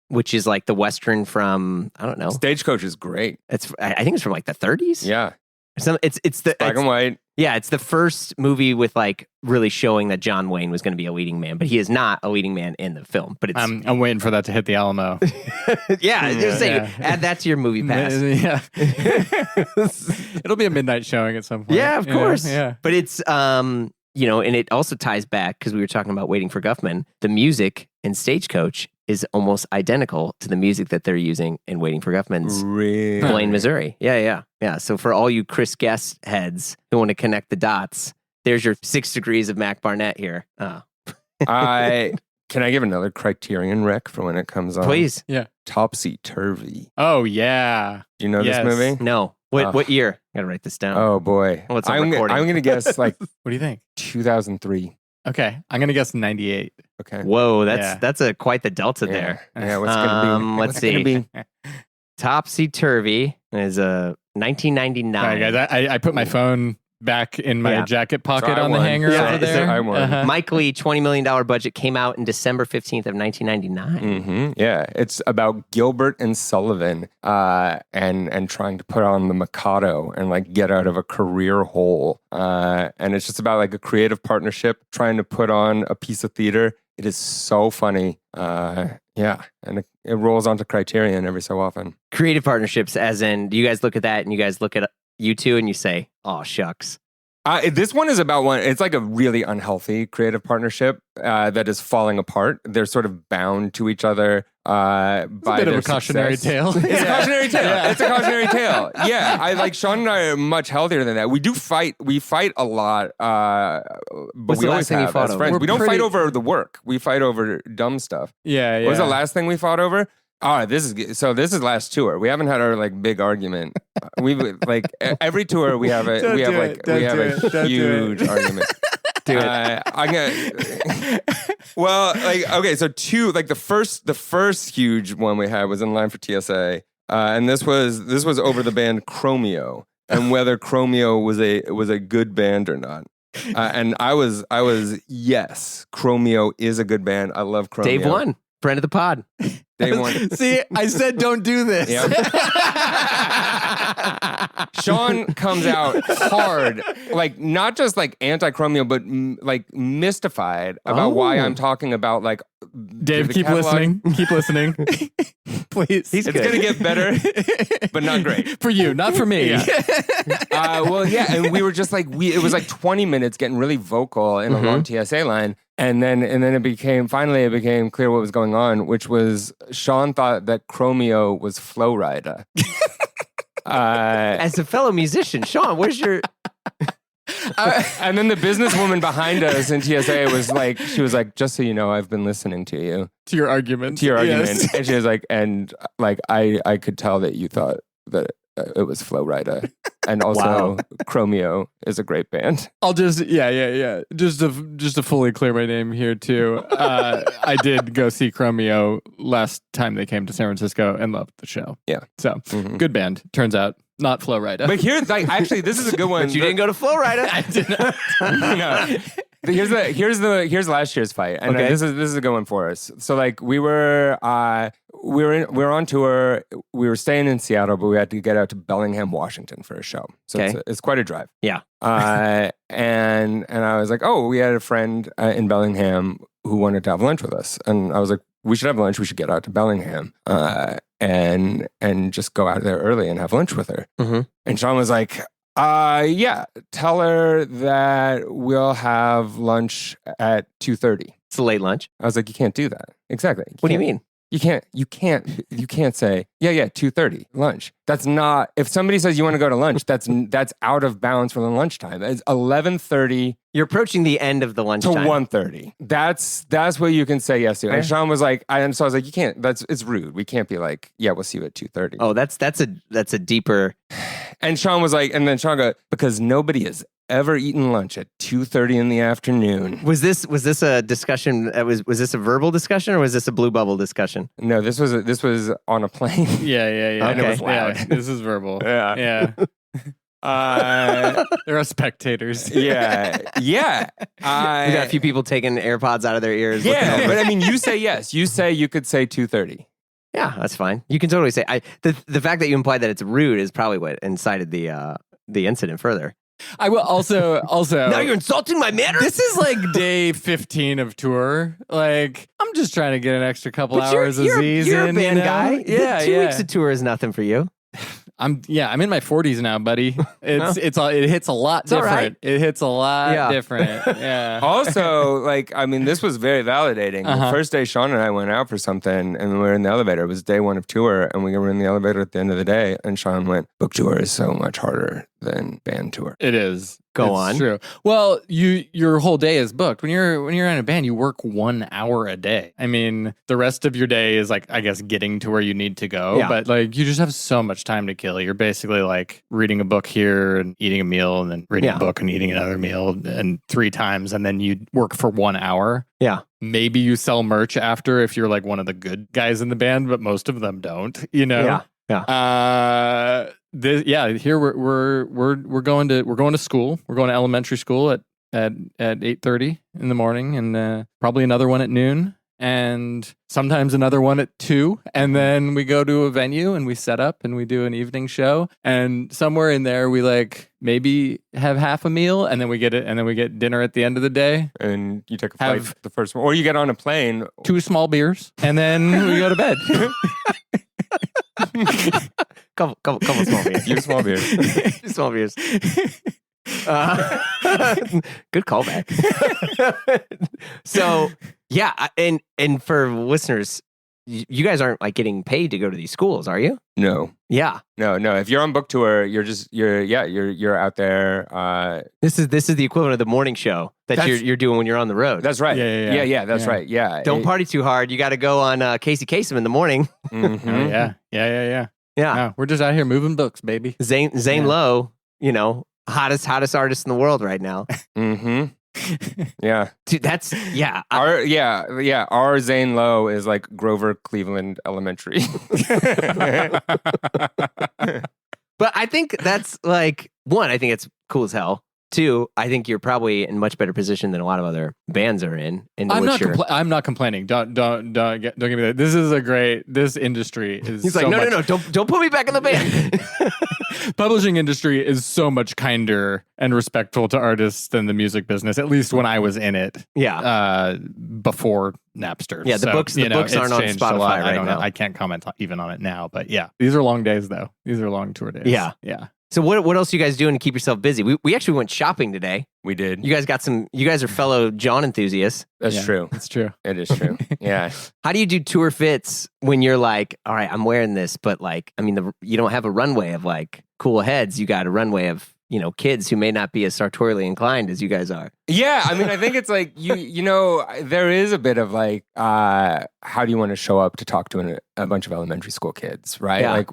which is like the Western from, I don't know. Stagecoach is great. I think it's from like the 30s. Yeah. It's the black and white. Yeah, it's the first movie with like really showing that John Wayne was going to be a leading man, but he is not a leading man in the film. But it's I'm waiting for that to hit the Alamo. just saying, add that to your movie pass. Yeah, it'll be a midnight showing at some point. Yeah, of course. Yeah, but it's and it also ties back because we were talking about Waiting for Guffman. The music in Stagecoach is almost identical to the music that they're using in Waiting for Guffman's Blaine, Missouri. Yeah. So for all you Chris Guest heads who want to connect the dots, there's your 6 degrees of Mac Barnett here. Can I give another Criterion rec for when it comes on? Please. Yeah. Topsy Turvy. Oh yeah. Do you know this movie? No. What year? I gotta write this down. Oh boy. Well, it's I'm gonna guess like What do you think? 2003. Okay, I'm gonna guess 98. Okay. Whoa, that's quite the delta there. Yeah, what's gonna be? Let's see. Topsy Turvy is a 1999. All right, guys, I put my phone back in my jacket pocket So on the hanger over there. I won. Mike Lee, $20 million budget, came out in December 15th of 1999. Yeah, it's about Gilbert and Sullivan and trying to put on the Mikado and like get out of a career hole. And it's just about like a creative partnership trying to put on a piece of theater. It is so funny. And it rolls onto Criterion every so often. Creative partnerships, as in, do you guys look at that and you guys look at you two and you say, oh, shucks? This one is about one. It's like a really unhealthy creative partnership that is falling apart. They're sort of bound to each other by a bit of a cautionary tale. It's a cautionary tale. Yeah. It's a cautionary tale. Yeah, I like Shawn and I are much healthier than that. We do fight. We fight a lot, but What's we the always last thing you have fought as over? friends. We're We don't pretty- fight over the work. We fight over dumb stuff. Yeah. What was the last thing we fought over? This is last tour. We haven't had our like big argument. We like every tour we have a huge argument. Do it. I'm gonna. Well, like okay, so the first huge one we had was in line for TSA. and this was over the band Chromeo and whether Chromeo was a good band or not. And I was yes, Chromeo is a good band. I love Chromeo. Dave won, friend of the pod. Dave won. See, I said don't do this. Yep. Shawn comes out hard, like not just like anti-Chromeo, but like mystified about why I'm talking about like Dave, keep listening. Keep listening. Please. It's going to get better, but not great. For you, not for me. Yeah. Well, yeah. And we were just like, it was like 20 minutes getting really vocal in a long TSA line. And then it became clear what was going on, which was Shawn thought that Chromeo was Flow Rida. As a fellow musician, Shawn, where's your... And then the businesswoman behind us in TSA was like, just so you know, I've been listening to you. To your argument. Yes. And she was like, I could tell that you thought that it was Flow Rida. And also Chromeo is a great band. I'll just, Just to fully clear my name here too. I did go see Chromeo last time they came to San Francisco and loved the show. Yeah. So good band, turns out. Not Flow Rida. But here's like, actually, this is a good one. But you didn't go to Flow Rida. I did not. No. Here's last year's fight, and this is a good one for us. So like we were on tour. We were staying in Seattle, but we had to get out to Bellingham, Washington for a show. So it's quite a drive. Yeah. And I was like, oh, we had a friend in Bellingham who wanted to have lunch with us, and I was like, we should have lunch. We should get out to Bellingham. And just go out there early and have lunch with her. Mm-hmm. And Shawn was like, yeah, tell her that we'll have lunch at 2:30. It's a late lunch. I was like, you can't do that. Exactly. What do you mean? You can't say, yeah, 2:30, lunch. That's not, if somebody says you want to go to lunch, that's out of bounds for the lunchtime. It's 11:30. You're approaching the end of the lunchtime. To 1:30. That's what you can say yes to. And Shawn was like, so I was like, you can't, it's rude. We can't be like, yeah, we'll see you at 2:30. Oh, that's a deeper. And Shawn was like, and then Shawn goes, because nobody has ever eaten lunch at 2:30 in the afternoon. Was this a discussion? Was this a verbal discussion or was this a blue bubble discussion? No, this was on a plane. Yeah. Okay. And it was loud. Yeah, this is verbal. Yeah. There are spectators. Yeah. We got a few people taking AirPods out of their ears. Yeah, but I mean, you say yes. You say you could say 2:30. Yeah, that's fine. You can totally say. The fact that you implied that it's rude is probably what incited the incident further. I will also. Now you're insulting my manners. This is like day 15 of tour. Like, I'm just trying to get an extra couple hours of Z's you're in. You're a band guy. Yeah, 2 weeks of tour is nothing for you. I'm in my 40s now, buddy. It hits a lot different. Right. It hits a lot different. Yeah. Also, like, I mean, this was very validating. The first day Shawn and I went out for something and we were in the elevator. It was day 1 of tour and we were in the elevator at the end of the day and Shawn went, book tour is so much harder than band tour. It is. Go it's on. True. Well, your whole day is booked. When you're in a band, you work 1 hour a day. I mean, the rest of your day is like, I guess, getting to where you need to go. Yeah. But like, you just have so much time to kill. You're basically like reading a book here and eating a meal, and then reading a book and eating another meal, and 3 times, and then you work for 1 hour. Yeah. Maybe you sell merch after if you're like one of the good guys in the band, but most of them don't. You know. Yeah. Here we're going to school. We're going to elementary school at 8:30 in the morning, and probably another one at noon, and sometimes another one at 2. And then we go to a venue and we set up and we do an evening show. And somewhere in there we like maybe have half a meal, and then we get dinner at the end of the day. And you take a flight the first one, or you get on a plane. 2 small beers, and then we go to bed. couple small beers. Few small beers. Small beers. Good callback. So yeah, and for listeners, you guys aren't like getting paid to go to these schools, are you? No. Yeah. No. If you're on book tour, you're out there. This is the equivalent of the morning show that you're doing when you're on the road. That's right. Yeah. That's right. Yeah. Don't party too hard. You got to go on Casey Kasem in the morning. Mm-hmm. Yeah. Yeah. We're just out here moving books, baby. Zane Lowe, hottest artist in the world right now. Mm-hmm. Yeah. Dude, that's Our Zane Lowe is like Grover Cleveland Elementary. But I think that's like, one, I think it's cool as hell. Two, I think you're probably in much better position than a lot of other bands are in. I'm not complaining. Don't give me that. This is a great. This industry is. He's like, no, don't put me back in the band. Publishing industry is so much kinder and respectful to artists than the music business. At least when I was in it. Yeah. Before Napster. Yeah, the books aren't on Spotify right now. I can't comment even on it now. But yeah, these are long days though. These are long tour days. Yeah. Yeah. So what else are you guys doing to keep yourself busy? We actually went shopping today. We did. You guys are fellow John enthusiasts. That's true. It's true. It is true. Yeah. How do you do tour fits when you're like, all right, I'm wearing this, but like, I mean, you don't have a runway of like cool heads. You got a runway of, kids who may not be as sartorially inclined as you guys are. Yeah, I mean, I think it's like there is a bit of like, how do you want to show up to talk to a bunch of elementary school kids, right? Yeah. Like,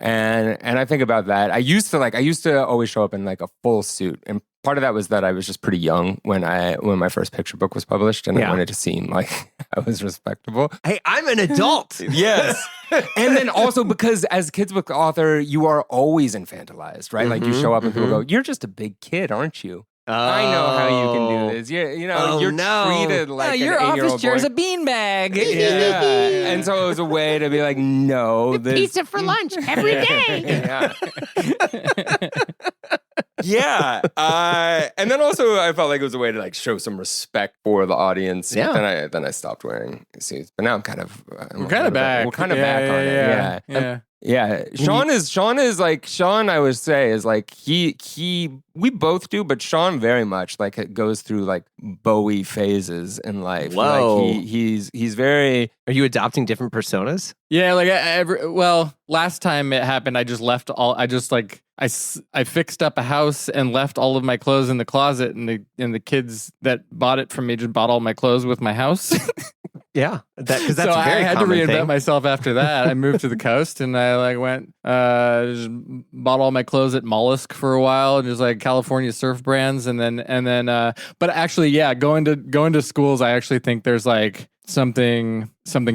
and I think about that. I used to always show up in like a full suit, and part of that was that I was just pretty young when my first picture book was published, and I wanted to seem like I was respectable. Hey, I'm an adult. Yes. And then also because as a kid's book author, you are always infantilized, right? Like you show up and people go, "You're just a big kid, aren't you?" I know how you can do this. You're treated like your an 8-year-old office chair is boy. a beanbag. Yeah. And so it was a way to be like, no. Pizza for lunch every day. Yeah. And then also I felt like it was a way to like show some respect for the audience. Yeah. Then I stopped wearing suits. But now I'm kind of back. We're kind of back on it. Yeah. Yeah, Shawn I would say is like we both do, but Shawn very much like it goes through like Bowie phases in life. Whoa. Like he's very. Are you adopting different personas? Yeah, like last time it happened, I just left all. I just like I fixed up a house and left all of my clothes in the closet, and the kids that bought it from me just bought all my clothes with my house. Yeah, because that's so a very I had to common reinvent thing. myself after that. I moved to the coast and I like went just bought all my clothes at Mollusk for a while and just like California surf brands and then but actually going to schools, I actually think there's like something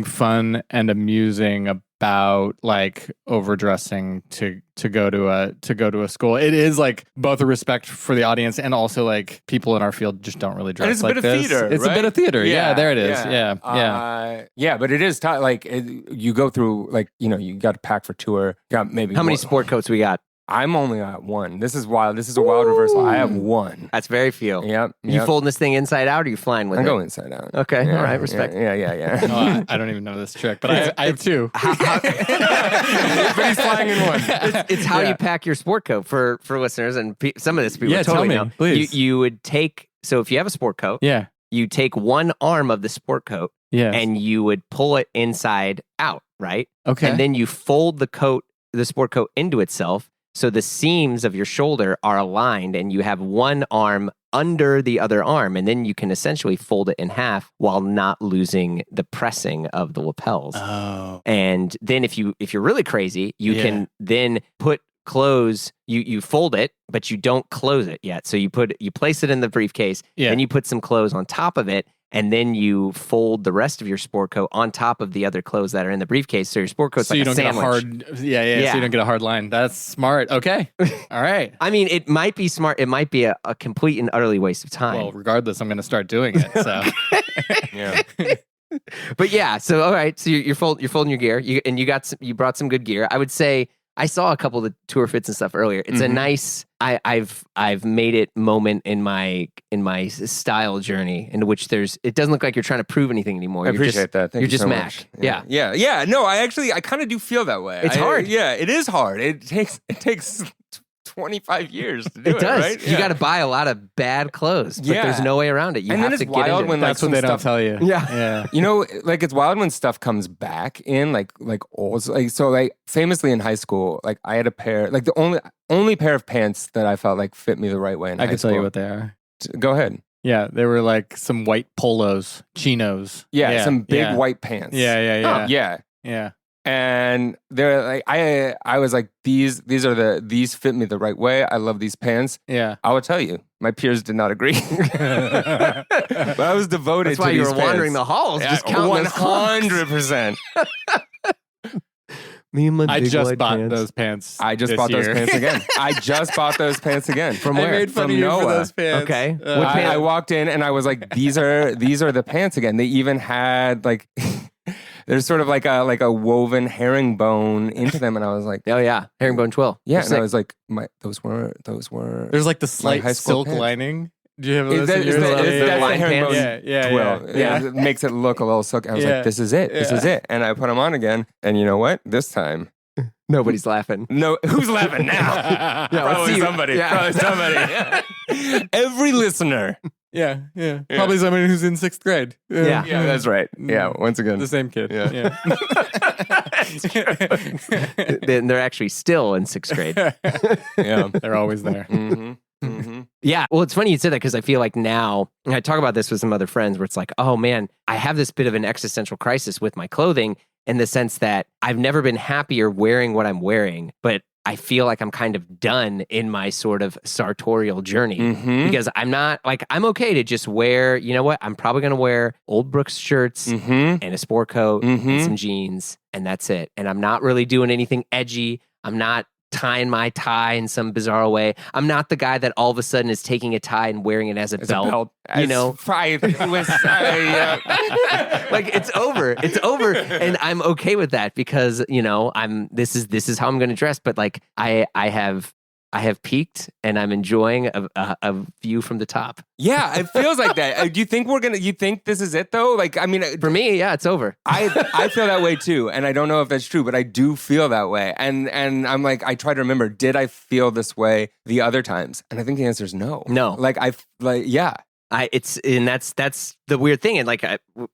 fun and amusing about like overdressing to go to a school. It is like both a respect for the audience and also like people in our field just don't really dress like this. And it's a bit of theater. It's right? a bit of theater. Yeah, there it is. Yeah. But it is like you go through like you got to pack for tour. You got maybe How many sport coats we got? I'm only at one. This is wild. This is a wild reversal. I have one. That's very few. Yep. You folding this thing inside out or you flying with I it? go inside out. Okay. Yeah, All right. Respect. Yeah. No, I don't even know this trick, but I have two. But he's flying in one. It's how you pack your sport coat for listeners and some of this people Yeah, totally tell me, know. please. You would take, so if you have a sport coat, Yeah. you take one arm of the sport coat Yeah. and you would pull it inside out, right? Okay. And then you fold the sport coat into itself. So the seams of your shoulder are aligned and you have one arm under the other arm. And then you can essentially fold it in half while not losing the pressing of the lapels. Oh. And then if you're really crazy, you can then put clothes, you fold it, but you don't close it yet. So you place it in the briefcase, then you put some clothes on top of it, and then you fold the rest of your sport coat on top of the other clothes that are in the briefcase. So your sport coat's like a sandwich. So you don't get a hard line. That's smart. Okay. All right. I mean, it might be smart. It might be a complete and utterly waste of time. Well, regardless, I'm going to start doing it. So. Yeah. But yeah, so all right, so you're folding your gear, you brought some good gear. I would say I saw a couple of the tour fits and stuff earlier. It's a nice. I've made it moment in my style journey in which it doesn't look like you're trying to prove anything anymore. I appreciate that. Thank you're you just so Mac. much. Yeah. No, I kind of do feel that way. It's hard. Yeah, it is hard. It takes 25 years to do it. It does. Right? You got to buy a lot of bad clothes, but there's no way around it. You and have then to it's get wild into when it. like That's what some they don't stuff, tell you. Yeah. Yeah. It's wild when stuff comes back in like old. Like so, like famously in high school, like I had a pair, like the only pair of pants that I felt like fit me the right way in I high can school. tell you what they are. Go ahead. Yeah, they were like some white polos, chinos. Yeah, some big white pants. Yeah. Yeah. Yeah. And they're like, I was like, these fit me the right way. I love these pants. Yeah. I will tell you, my peers did not agree. But I was devoted That's to why you these were wandering pants. the halls, just counting those clocks. 100%. Me and my I big just white bought pants. those pants. I just this bought those year. pants again. I just bought those pants again. From I where? made fun From of you for Noah. those pants. Okay. Uh, What pants? I walked in and I was like, these are the pants again. They even had like there's sort of like a woven herringbone into them, and I was like, Oh yeah, herringbone twill. yeah, They're and I sick. was like, those were. There's like the slight high school silk pants. lining. Do you have Is those that- in is yours? that- is the that's the line herringbone pants? Yeah, twill. yeah. It makes it look a little silky. I was Yeah. like, this is it. This Yeah. is it. And I put them on again, and you know what? This time, Nobody's laughing. no, who's laughing now? Yeah, let's Probably see. somebody. Yeah. Probably somebody. Every listener. Yeah. Probably somebody who's in 6th grade. Yeah. Yeah, that's right. Yeah, once again. The same kid. Yeah. Then they're actually still in 6th grade. Yeah. They're always there. Mm-hmm. Mm-hmm. Yeah. Well, it's funny you said that because I feel like now, and I talk about this with some other friends where it's like, oh man, I have this bit of an existential crisis with my clothing in the sense that I've never been happier wearing what I'm wearing, but I feel like I'm kind of done in my sort of sartorial journey Mm-hmm. because I'm not like, I'm okay to just wear, you know what? I'm probably going to wear old Brooks shirts Mm-hmm. and a sport coat Mhm. and some jeans, and that's it. And I'm not really doing anything edgy. I'm not tying my tie in some bizarre way. I'm not the guy that all of a sudden is taking a tie and wearing it as a It's belt. a belt. You know? like Like it's over, and I'm okay with that because you know this is how I'm going to dress. But like I have peaked, and I'm enjoying a view from the top. yeah, it feels like that. Do you think you think this is it though? Like, I mean, For me, yeah, it's over. I feel that way too, and I don't know if that's true, but I do feel that way. And I'm like, I try to remember, did I feel this way the other times? And I think the answer is no. No. Like yeah. That's the weird thing, and like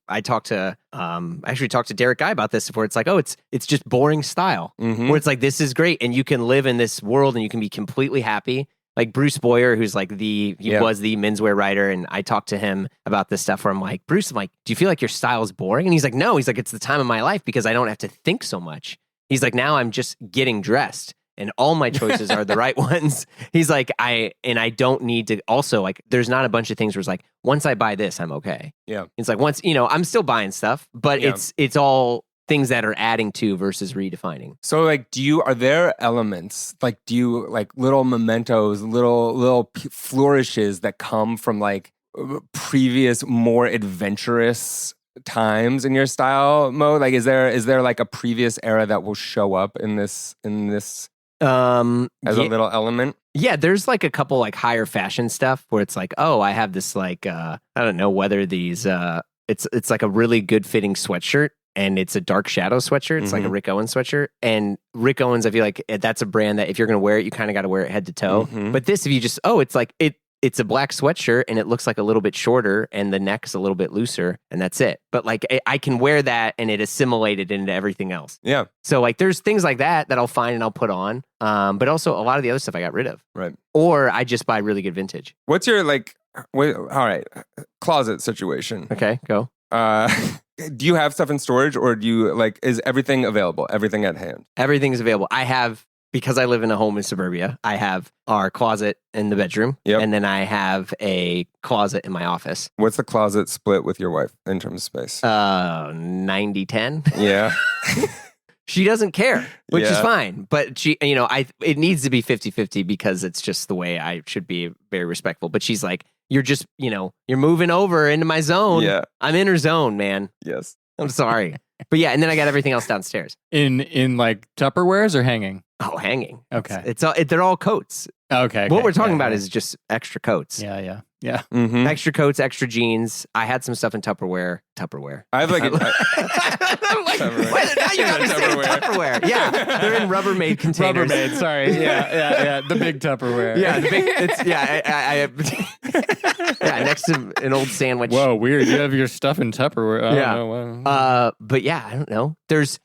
I talked to actually talked to Derek Guy about this before. It's like, oh, it's just boring style Mhm. where it's like this is great, and you can live in this world, and you can be completely happy. Like Bruce Boyer, who's like he was the menswear writer, and I talked to him about this stuff where I'm like, Bruce, I'm like, do you feel like your style is boring? And he's like, no. He's like, it's the time of my life because I don't have to think so much. He's like, now I'm just getting dressed. And all my choices are the right ones. He's like, I don't need to also like, there's not a bunch of things where it's like, once I buy this, I'm okay. Yeah. It's like once, I'm still buying stuff, but Yeah. it's all things that are adding to versus redefining. So like, are there elements, like, do you like little mementos, little flourishes that come from like previous, more adventurous times in your style mode? Like, is there like a previous era that will show up in this as a little element? Yeah, there's like a couple like higher fashion stuff where it's like, oh, I have this like I don't know whether these it's like a really good fitting sweatshirt and it's a dark shadow sweatshirt. It's like a Rick Owens sweatshirt. And Rick Owens, I feel like that's a brand that if you're gonna wear it, you kind of got to wear it head to toe. Mhm. But this, if you just it's like it's a black sweatshirt and it looks like a little bit shorter and the neck's a little bit looser and that's it. But like I can wear that and it assimilated into everything else. Yeah. So like there's things like that I'll find and I'll put on. But also a lot of the other stuff I got rid of. Right. Or I just buy really good vintage. What's your all right, closet situation? Okay, go. Do you have stuff in storage, or do you is everything available? Everything at hand? Everything's available. I have, because I live in a home in suburbia, I have our closet in the bedroom. Yep. And then I have a closet in my office. What's the closet split with your wife in terms of space? 90-10. Yeah. She doesn't care, which is Yeah. fine. But she, it needs to be 50-50 because it's just the way I should be very respectful. But she's like, you're just, you're moving over into my zone. Yeah. I'm in her zone, man. Yes. I'm sorry. But yeah, and then I got everything else downstairs. In like Tupperwares or hanging? Oh, hanging. Okay. It's all, they're all coats. Okay. What we're talking yeah, about yeah. is just extra coats. Yeah. Mm-hmm. Extra coats, extra jeans. I had some stuff in Tupperware. I have like. I'm like, Tupperware. why- now you got me saying Tupperware. Tupperware. Yeah, they're in Rubbermaid containers. Rubbermaid. Sorry. Yeah. The big Tupperware. Yeah, the big. It's yeah, next to an old sandwich. Whoa, weird. You have your stuff in Tupperware. I Yeah. don't know. But yeah, I don't know.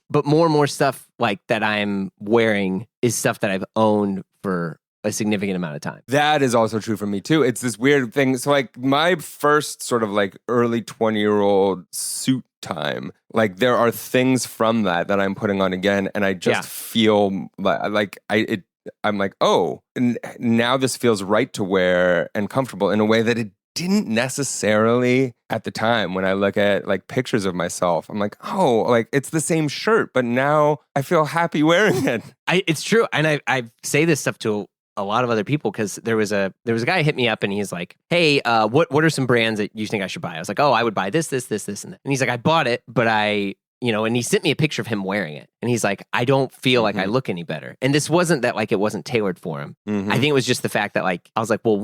But more and more stuff like that I'm wearing is stuff that I've owned for a significant amount of time. That is also true for me too. It's this weird thing. So like my first sort of like early 20-year-old suit time. Like there are things from that I'm putting on again, and I just feel I'm like, oh, now this feels right to wear and comfortable in a way that it didn't necessarily at the time. When I look at like pictures of myself, I'm like, oh, like it's the same shirt, but now I feel happy wearing it. It's true. And I say this stuff to a lot of other people because there was a guy hit me up and he's like, hey, what are some brands that you think I should buy? I was like, oh, I would buy this, and that. And he's like, I bought it, but and he sent me a picture of him wearing it. And he's like, I don't feel like I look any better. And this wasn't that like it wasn't tailored for him. I think it was just the fact that like, I was like, well,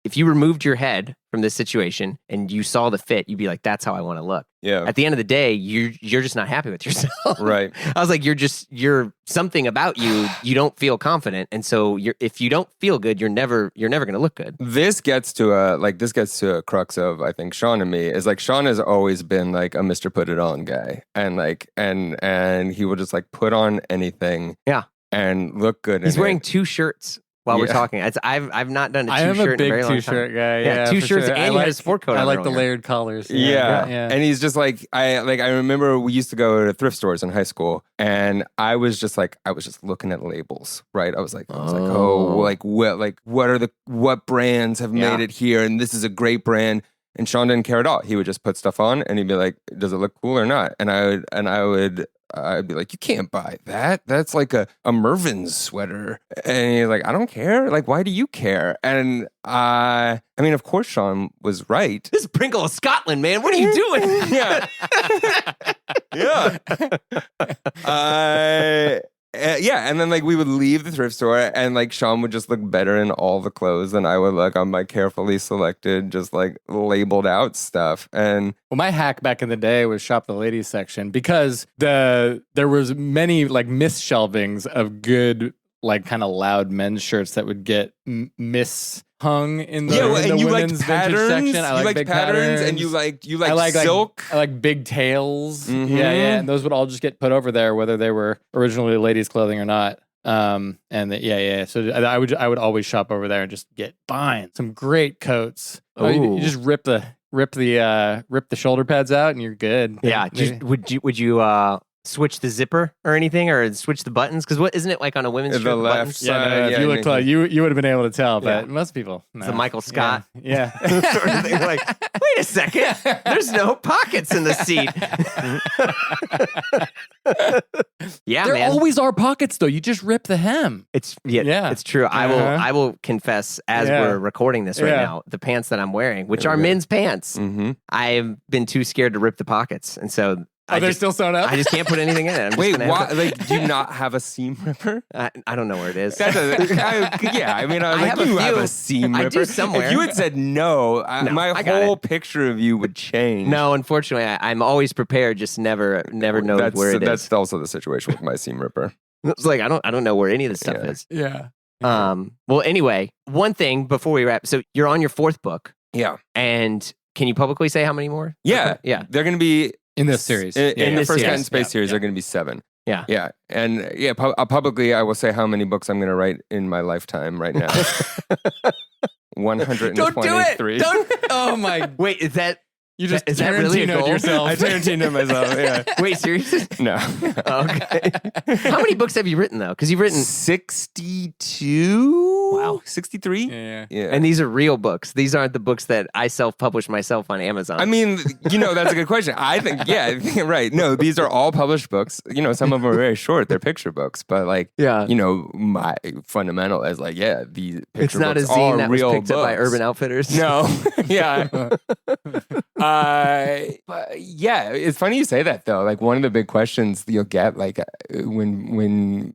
if you removed your head from this situation and you saw the fit, you'd be like, that's how I want to look. Yeah. At the end of the day, you're just not happy with yourself. Right. I was like, you're something about you don't feel confident. And so if you don't feel good, you're never going to look good. This gets to a crux of, I think, Shawn and me is like, Shawn has always been like a Mr. Put It On guy. And like, and he will just like put on anything. Yeah. And look good. He's wearing 2 shirts. While we're talking, I've not done a two-shirt in a very long time. I am a big two-shirt guy. Yeah, 2 shirts, sure. and he has a sport coat. I on like the earlier. layered collars. Yeah. And he's just like I remember we used to go to thrift stores in high school, and I was just looking at labels, right? I was like, what brands have made it here, and this is a great brand. And Shawn didn't care at all. He would just put stuff on, and he'd be like, "Does it look cool or not?" And I'd be like, "You can't buy that. That's like a Mervyn's sweater." And he's like, "I don't care. Like, why do you care?" And I mean, of course, Shawn was right. This is Pringle of Scotland, man. What are you doing? Yeah. And then like we would leave the thrift store, and like Shawn would just look better in all the clothes than I would look on my carefully selected, just like labeled out stuff. And well, my hack back in the day was shop the ladies section because there was many like misshelvings of good like kind of loud men's shirts that would get hung in the, in the women's vintage section. I like big patterns, and you like silk. I like big tails. Mm-hmm. Yeah, and those would all just get put over there, whether they were originally ladies' clothing or not. So I would always shop over there and just get some great coats. You just rip the shoulder pads out and you're good. Yeah. Would you switch the zipper or anything, or switch the buttons? Because isn't it like on a women's shirt? The left buttons? side. If you looked like you would have been able to tell, but most people, no. It's a Michael Scott yeah. sort of thing. Like, wait a second, there's no pockets in the seat. Yeah, there man. always are pockets though. You just rip the hem. It's true. I will confess, as we're recording this right now, the pants that I'm wearing, which are men's pants, I've been too scared to rip the pockets, and so. They're still sewn up? I just can't put anything in it. Wait, why? Like, do you not have a seam ripper? I don't know where it is. You have a seam ripper. I do somewhere. If you had said no, my whole picture of you would change. No, unfortunately, I'm always prepared, just never know where it is. That's also the situation with my seam ripper. It's like, I don't know where any of this stuff is. Yeah. Well, anyway, one thing before we wrap. So you're on your 4th book. Yeah. And can you publicly say how many more? Yeah. Yeah. They're going to be... In this series. In the first Cat in Space series, there are going to be 7. Yeah. Yeah. And publicly, I will say how many books I'm going to write in my lifetime right now. 123. Don't do it. Don't. Oh, my. Wait, is that really a goal? Yourself. I Tarantino'd myself, yeah. Wait, seriously? No. Okay. How many books have you written, though? Because you've written 62? Wow. 63? Yeah. And these are real books. These aren't the books that I self-publish myself on Amazon. I mean, that's a good question. I think, right. No, these are all published books. Some of them are very short. They're picture books. But my fundamental is like, these picture it's not books a zine are that real was picked books. up by Urban Outfitters. No. Yeah. But it's funny you say that though. Like one of the big questions you'll get, like when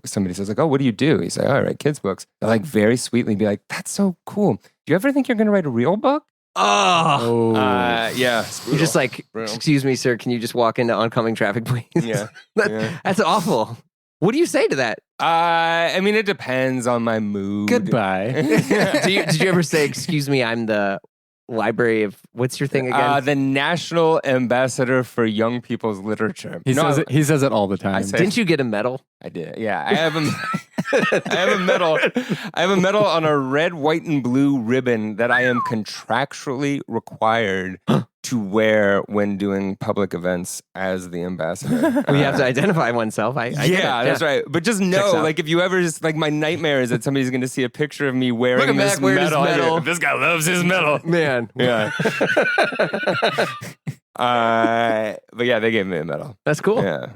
somebody says like, "Oh, what do you do?" You say, "Oh, I write kids' books." They'll like very sweetly be like, "That's so cool. Do you ever think you're going to write a real book?" Oh, yeah. You're just like, "Excuse me, sir. Can you just walk into oncoming traffic, please?" Yeah. That's awful. What do you say to that? I mean, it depends on my mood. Goodbye. Did you ever say, "Excuse me, I'm the Library of," what's your thing again? The National Ambassador for Young People's Literature. He says it all the time. Didn't you get a medal? I did. Yeah, I have I have a medal. I have a medal on a red, white, and blue ribbon that I am contractually required to wear when doing public events as the ambassador. We have to identify oneself. I get it. That's right. But just Checks know, out. like, if you ever just like, my nightmare is that somebody's going to see a picture of me wearing Look at this Mac wearing his medal. medal. This guy loves his medal. Man. Yeah. But yeah, they gave me a medal. That's cool. Yeah.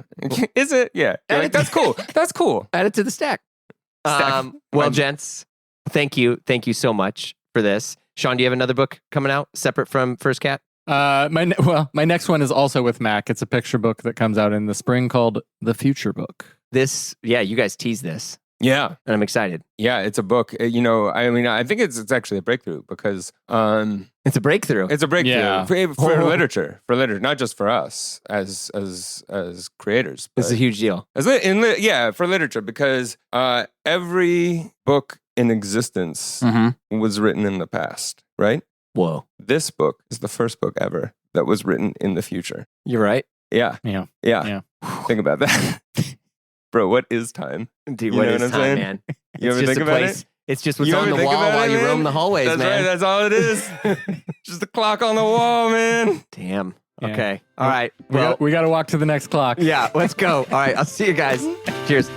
Is it? Yeah. You're like, that's cool. That's cool. Add it to the stack. Stack. Well, gents, thank you so much for this. Shawn, do you have another book coming out separate from First Cat? My next one is also with Mac. It's a picture book that comes out in the spring called The Future Book. You guys teased this, Yeah. and I'm excited. Yeah, it's a book. I think it's actually a breakthrough because It's a breakthrough. it's a breakthrough Yeah. for literature, not just for us as creators. This is a but huge deal. for literature, because every book in existence was written in the past, right? Whoa. This book is the first book ever that was written in the future. You're right. Yeah. Yeah. Think about that. Bro, what is time? Dude, You what know is what I'm time, saying? man? You It's ever just think a about place. it? It's just what's You on ever the think wall about while it, you man? roam the hallways, That's man. right. That's all it is. Just the clock on the wall, man. Damn. Yeah. Okay. All right. Well, Well, we got to walk to the next clock. yeah, let's go. All right. I'll see you guys. Cheers.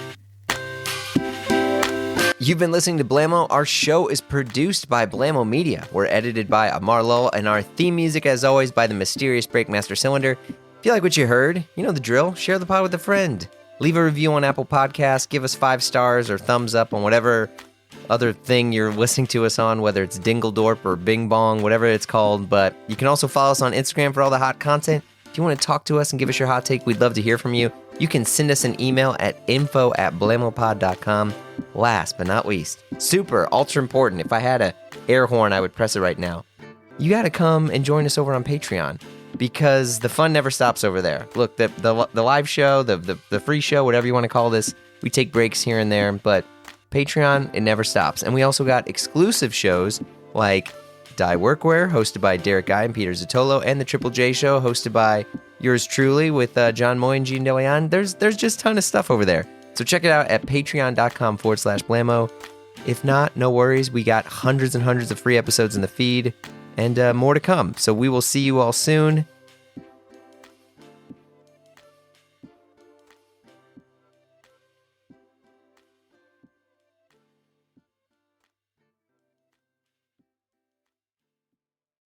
You've been listening to Blammo. Our show is produced by Blammo Media. We're edited by Amar Lowell, and our theme music, as always, by the mysterious Breakmaster Cylinder. If you like what you heard, you know the drill. Share the pod with a friend. Leave a review on Apple Podcasts. Give us 5 stars or thumbs up on whatever other thing you're listening to us on, whether it's Dingledorp or Bing Bong, whatever it's called. But you can also follow us on Instagram for all the hot content. If you want to talk to us and give us your hot take, we'd love to hear from you. You can send us an email at info@blamopod.com. Last but not least, super ultra important. If I had a air horn, I would press it right now. You got to come and join us over on Patreon, because the fun never stops over there. Look, the live show, the free show, whatever you want to call this, we take breaks here and there, but Patreon, it never stops. And we also got exclusive shows like Die Workwear, hosted by Derek Guy and Peter Zotolo, and the Triple J Show, hosted by yours truly with John Moy and Gene DeLeon. There's just a ton of stuff over there. So check it out at patreon.com/Blammo. If not, no worries. We got hundreds and hundreds of free episodes in the feed and more to come. So we will see you all soon.